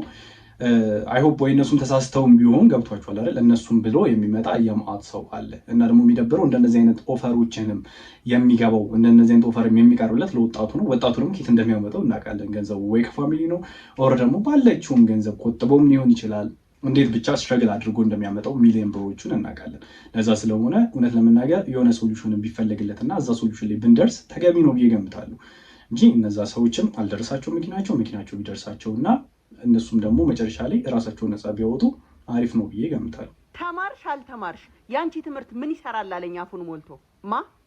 አይ ሆፕ ወይ እነሱም ተሳስተውም ቢሆን ገብቷቸዋል አይደል? እነሱም ብሎ የሚመጣ የማአት ሰው አለ እና ደግሞ የሚደብረው እንደነዚህ አይነት ኦፈሮችንም የሚገባው እንደነዚህ አይነት ኦፈርም የሚቀርብለት ለወጣቱ ነው። ወጣቱ ደግሞ ኬት እንደሚያመጣው እናውቃለን። ገንዘቡ ወይ ከፋሚሊ ነው ኦር ደግሞ ባለችውም ገንዘብ ቆጥቦም ሊሆን ይችላል። እንዴት ብቻ ስትረግል አድርጎ እንደሚያመጣው ሚሊዮን ብሮችን እናውቃለን። ለዛ ስለሆነ እውነት ለመናገር የሆነ ሶሉሽን ቢፈለግለትና እዛ ሶሉሽን ላይ ብንደርስ ተገቢ ነው ብዬ ገምታለሁ እንጂ እነዛ ሰዎችም አልደረሳቸው መኪናቸው ቢደርሳቸውና እነሱም ደግሞ መጨረሻ ላይ ራሳቸውን ነፃ ቢያወጡ አሪፍ ነው ብዬ ገምታለሁ።
ተማርሽ አልተማርሽ ያንቺ ትምህርት ምን ይሰራል አለኝ አፉን ሞልቶ።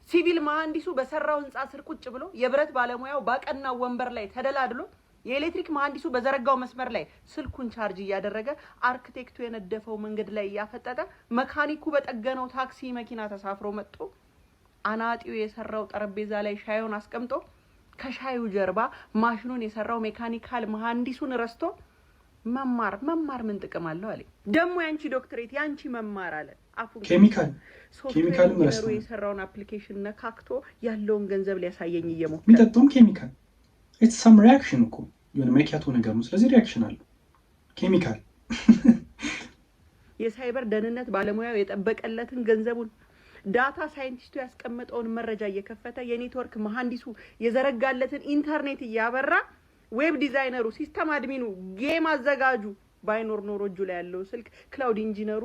ሲቪል መሐንዲሱ በሰራው ህንፃ ስር ቁጭ ብሎ የብረት ባለሙያው ባቀናው ወንበር ላይ ተደላድሎ የኤሌክትሪክ መሐንዲሱ በዘረጋው መስመር ላይ ስልኩን ቻርጅ እያደረገ አርክቴክቱ የነደፈው መንገድ ላይ እያፈጠጠ መካኒኩ በጠገነው ታክሲ መኪና ተሳፍሮ መጥቶ አናጢው የሰራው ጠረጴዛ ላይ ሻዩን አስቀምጦ ከሻዩ ጀርባ ማሽኑን የሰራው ሜካኒካል መሐንዲሱን ረስቶ መማር ምን ጥቅም አለው አለኝ። ደግሞ ያንቺ ዶክትሬት ያንቺ መማር አለ አፉን ኬሚካል ረስቶ የሰራውን አፕሊኬሽን ነካክቶ ያለውን ገንዘብ ሊያሳየኝ እየሞከረ
የሚጠጣውም ኬሚካል ኢትስ ሰም ሪአክሽን እኮ የሆነ መኪያቶ ነገር ነው። ስለዚህ ሪአክሽን አለው ኬሚካል።
የሳይበር ደህንነት ባለሙያው የጠበቀለትን ገንዘቡን ዳታ ሳይንቲስቱ ያስቀመጠውን መረጃ እየከፈተ የኔትወርክ መሐንዲሱ የዘረጋለትን ኢንተርኔት እያበራ ዌብ ዲዛይነሩ፣ ሲስተም አድሚኑ፣ ጌም አዘጋጁ ባይኖር ኖሮ እጁ ላይ ያለው ስልክ ክላውድ ኢንጂነሩ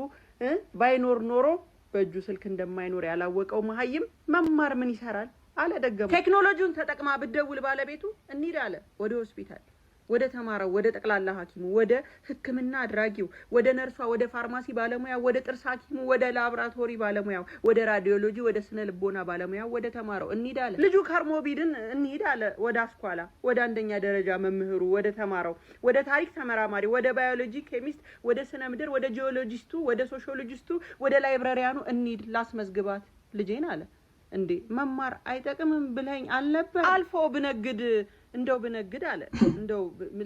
ባይኖር ኖሮ በእጁ ስልክ እንደማይኖር ያላወቀው መሀይም መማር ምን ይሰራል አለ። ደገሙ። ቴክኖሎጂውን ተጠቅማ ብደውል ባለቤቱ እንሂድ አለ ወደ ሆስፒታል፣ ወደ ተማረው፣ ወደ ጠቅላላ ሐኪሙ፣ ወደ ሕክምና አድራጊው፣ ወደ ነርሷ፣ ወደ ፋርማሲ ባለሙያ፣ ወደ ጥርስ ሐኪሙ፣ ወደ ላብራቶሪ ባለሙያው፣ ወደ ራዲዮሎጂ፣ ወደ ስነ ልቦና ባለሙያው፣ ወደ ተማረው እንሂድ አለ። ልጁ ከርሞቢድን እንሂድ አለ ወደ አስኳላ፣ ወደ አንደኛ ደረጃ መምህሩ፣ ወደ ተማረው፣ ወደ ታሪክ ተመራማሪ፣ ወደ ባዮሎጂ ኬሚስት፣ ወደ ስነ ምድር፣ ወደ ጂኦሎጂስቱ፣ ወደ ሶሺዮሎጂስቱ፣ ወደ ላይብራሪያኑ እንሂድ ላስመዝግባት ልጄን አለ። እንዴ መማር አይጠቅምም ብለኝ አልነበር? አልፎ ብነግድ አለ። እንደው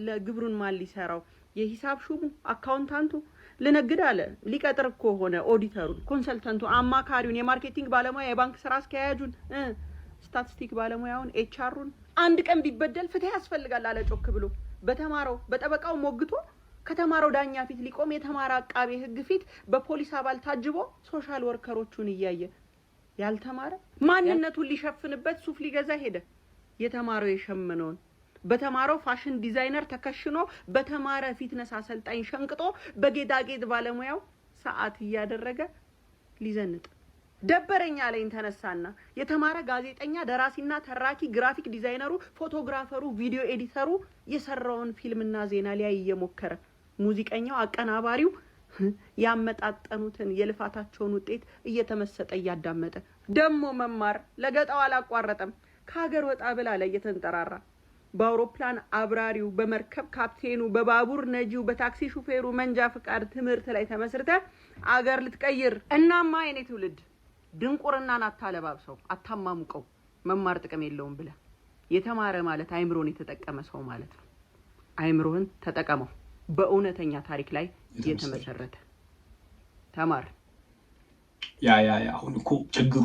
ለግብሩን ማን ሊሰራው የሂሳብ ሹሙ፣ አካውንታንቱ ልነግድ አለ ሊቀጥር እኮ ሆነ ኦዲተሩን፣ ኮንሰልተንቱ፣ አማካሪውን፣ የማርኬቲንግ ባለሙያ፣ የባንክ ስራ አስኪያጁን፣ ስታቲስቲክ ባለሙያውን፣ ኤችአሩን። አንድ ቀን ቢበደል ፍትህ ያስፈልጋል አለ ጮክ ብሎ በተማረው በጠበቃው ሞግቶ ከተማረው ዳኛ ፊት ሊቆም የተማረ አቃቤ ህግ ፊት በፖሊስ አባል ታጅቦ ሶሻል ወርከሮቹን እያየ ያልተማረ ማንነቱን ሊሸፍንበት ሱፍ ሊገዛ ሄደ። የተማረው የሸመነውን በተማረው ፋሽን ዲዛይነር ተከሽኖ በተማረ ፊትነስ አሰልጣኝ ሸንቅጦ በጌጣጌጥ ባለሙያው ሰዓት እያደረገ ሊዘንጥ ደበረኛ ላይ ተነሳና የተማረ ጋዜጠኛ፣ ደራሲና ተራኪ፣ ግራፊክ ዲዛይነሩ፣ ፎቶግራፈሩ፣ ቪዲዮ ኤዲተሩ የሰራውን ፊልምና ዜና ላይ እየሞከረ ሙዚቀኛው፣ አቀናባሪው ያመጣጠኑትን የልፋታቸውን ውጤት እየተመሰጠ እያዳመጠ ደሞ መማር ለገጣው አላቋረጠም። ከሀገር ወጣ ብላ ላይ እየተንጠራራ በአውሮፕላን አብራሪው፣ በመርከብ ካፕቴኑ፣ በባቡር ነጂው፣ በታክሲ ሹፌሩ መንጃ ፍቃድ ትምህርት ላይ ተመስርተ አገር ልትቀይር። እናማ የኔ ትውልድ ድንቁርናን አታለባብሰው፣ አታማሙቀው። መማር ጥቅም የለውም ብለ የተማረ ማለት አይምሮን የተጠቀመ ሰው ማለት ነው። አይምሮህን ተጠቀመው። በእውነተኛ ታሪክ ላይ የተመሰረተ ተማር።
ያ አሁን እኮ ችግሩ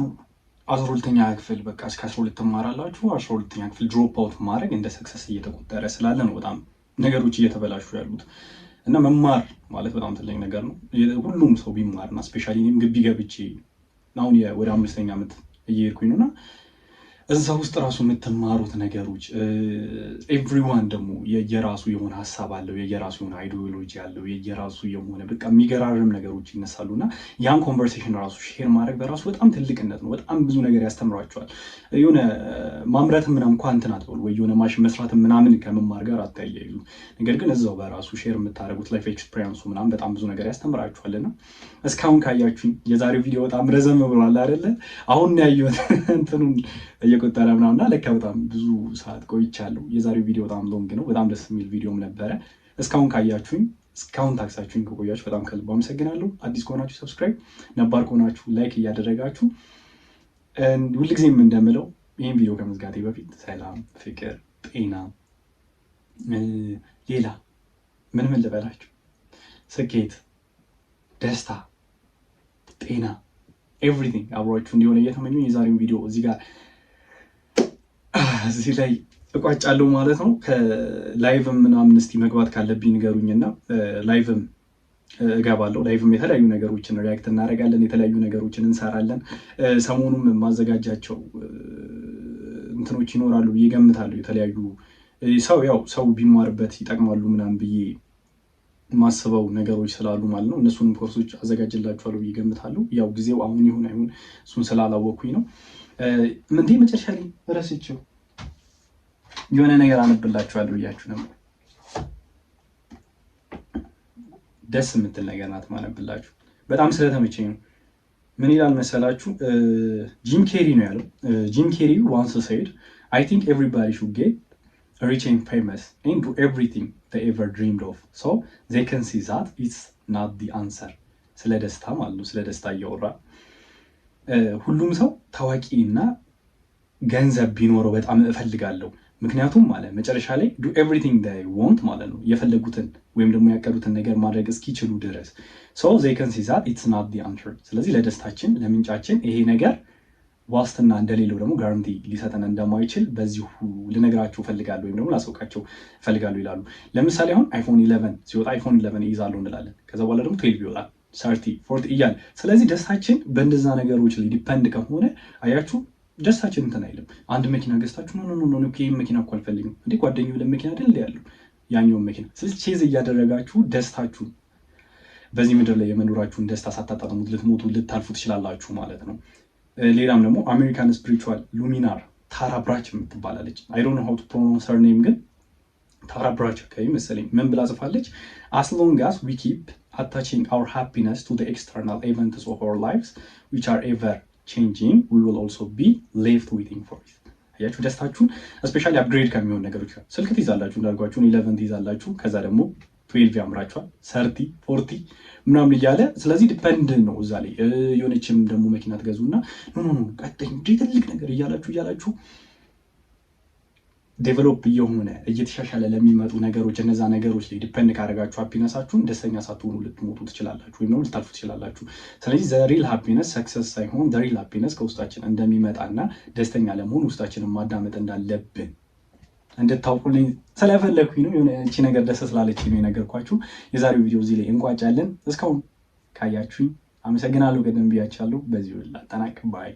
12ኛ ክፍል በቃ እስከ 12 ትማራላችሁ። 12ኛ ክፍል ድሮፕ አውት ማድረግ እንደ ሰክሰስ እየተቆጠረ ስላለ ነው በጣም ነገሮች እየተበላሹ ያሉት። እና መማር ማለት በጣም ትልቅ ነገር ነው። ሁሉም ሰው ቢማርና ስፔሻሊ እኔም ግቢ ገብቼ አሁን ወደ 5ኛ ዓመት እየሄድኩኝ ነውና እዛ ውስጥ ራሱ የምትማሩት ነገሮች ኤቭሪዋን ደግሞ የየራሱ የሆነ ሀሳብ አለው፣ የየራሱ የሆነ አይዲዮሎጂ አለው፣ የየራሱ የሆነ በቃ የሚገራርም ነገሮች ይነሳሉና ያን ኮንቨርሴሽን ራሱ ሼር ማድረግ በራሱ በጣም ትልቅነት ነው። በጣም ብዙ ነገር ያስተምሯቸዋል። የሆነ ማምረት ምናምን እንኳን እንትን አትበሉ ወይ የሆነ ማሽን መስራት ምናምን ከመማር ጋር አታያይዙ። ነገር ግን እዛው በራሱ ሼር የምታደርጉት ላይፍ ኤክስፒሪየንሱ ምናምን በጣም ብዙ ነገር ያስተምራችኋልና እስካሁን ካያችሁኝ የዛሬው ቪዲዮ በጣም ረዘም ብሏል አይደለ? አሁን ያየሁት እንትኑን እየቆጠረ ምናምና ለካ በጣም ብዙ ሰዓት ቆይቻለሁ። የዛሬው ቪዲዮ በጣም ሎንግ ነው። በጣም ደስ የሚል ቪዲዮም ነበረ። እስካሁን ካያችሁኝ፣ እስካሁን ታክሳችሁኝ ከቆያችሁ በጣም ከልብ አመሰግናለሁ። አዲስ ከሆናችሁ ሰብስክራይብ፣ ነባር ከሆናችሁ ላይክ እያደረጋችሁ ሁልጊዜም እንደምለው ይህን ቪዲዮ ከመዝጋቴ በፊት ሰላም፣ ፍቅር፣ ጤና፣ ሌላ ምን ልበላችሁ፣ ስኬት፣ ደስታ፣ ጤና ኤቭሪቲንግ አብሯችሁ እንዲሆነ እየተመኙኝ የዛሬውን ቪዲዮ እዚህ ላይ እቋጫለሁ ማለት ነው። ከላይቭም ምናምን እስቲ መግባት ካለብኝ ንገሩኝና ላይቭም እገባለሁ። ላይቭም የተለያዩ ነገሮችን ሪያክት እናደርጋለን፣ የተለያዩ ነገሮችን እንሰራለን። ሰሞኑም ማዘጋጃቸው እንትኖች ይኖራሉ ብዬ ገምታለሁ። የተለያዩ ሰው ቢማርበት ይጠቅማሉ ምናምን ብዬ ማስበው ነገሮች ስላሉ ማለት ነው። እነሱንም ኮርሶች አዘጋጅላችኋለሁ ብዬ ገምታለሁ። ያው ጊዜው አሁን ይሁን አይሁን እሱን ስላላወኩኝ ነው። ምንቴ መጨረሻ ላይ ረስቼው የሆነ ነገር አነብላችኋለሁ ብያችሁ ነበር። ደስ የምትል ነገር ናት ማነብላችሁ፣ በጣም ስለተመቸኝ ነው። ምን ይላል መሰላችሁ? ጂም ኬሪ ነው ያለው። ጂም ኬሪ once said, I think everybody should get rich and famous and do everything they ever dreamed of so they can see that it's not the answer። ስለ ደስታ ማለት ነው። ስለ ደስታ እያወራ ሁሉም ሰው ታዋቂ እና ገንዘብ ቢኖረው በጣም እፈልጋለሁ፣ ምክንያቱም ማለት መጨረሻ ላይ do everything they want ማለት ነው፣ የፈለጉትን ወይም ደግሞ ያቀዱትን ነገር ማድረግ እስኪችሉ ድረስ so they can see that it's not the answer። ስለዚህ ለደስታችን ለምንጫችን ይሄ ነገር ዋስትና እንደሌለው ደግሞ ጋራንቲ ሊሰጠን እንደማይችል በዚሁ ልነግራችሁ እፈልጋለሁ ወይም ደግሞ ላሳውቃችሁ እፈልጋለሁ ይላሉ። ለምሳሌ አሁን አይፎን 11 ሲወጣ አይፎን 11 ይይዛለሁ እንላለን። ከዛ በኋላ ደግሞ 12 ይወጣል፣ 30 40 እያለ። ስለዚህ ደስታችን በእንደዛ ነገሮች ላይ ዲፔንድ ከሆነ አያችሁ ደስታችን እንትን አይልም። አንድ መኪና ገዝታችሁ ኖ ይሄ መኪና እኮ አልፈልግም እንዴ ጓደኛው ለመኪና አይደል ያለው ያኛውን መኪና። ስለዚህ ቼዝ እያደረጋችሁ ደስታችሁ በዚህ ምድር ላይ የመኖራችሁን ደስታ ሳታጣጥሙት ልትሞቱ ልታልፉ ትችላላችሁ ማለት ነው። ሌላም ደግሞ አሜሪካን ስፒሪቹዋል ሉሚናር ታራ ብራች የምትባላለች። አይ ዶንት ኖ ሃው ቱ ፕሮናንስ ሄር ኔም ግን ታራ ብራች መሰለኝ ምን ብላ ጽፋለች? as long as we keep attaching our happiness to the external events of our lives which are ever changing we will also be left waiting for it። አያችሁ ደስታችሁን ስፔሻሊ አፕግሬድ ከሚሆን ነገሮች ጋር ስልክ ትይዛላችሁ እንዳልኳችሁ 11 ትይዛላችሁ፣ ከዛ ደግሞ 12 ያምራችኋል፣ 30 40 ምናምን እያለ ስለዚህ ዲፔንድ ነው እዛ ላይ። የሆነችም ደግሞ መኪና ትገዙና ኖ ቀጥኝ ትልቅ ነገር እያላችሁ ዴቨሎፕ እየሆነ እየተሻሻለ ለሚመጡ ነገሮች እነዛ ነገሮች ላይ ዲፔንድ ካደረጋችሁ ሃፒነሳችሁን ደስተኛ ሳትሆኑ ልትሞቱ ትችላላችሁ ወይም ደግሞ ልታልፉ ትችላላችሁ። ስለዚህ ዘሪል ሃፒነስ ሰክሰስ ሳይሆን ዘሪል ሃፒነስ ከውስጣችን እንደሚመጣና ደስተኛ ለመሆን ውስጣችንን ማዳመጥ እንዳለብን እንድታውቁልኝ ስለፈለኩኝ ነው። የሆነ እቺ ነገር ደስ ስላለችኝ ነው የነገርኳችሁ። የዛሬው ቪዲዮ እዚህ ላይ እንቋጫለን። እስካሁን ካያችሁኝ አመሰግናለሁ። ቀደም ብያችኋለሁ። በዚሁ ላጠናቅ ባይ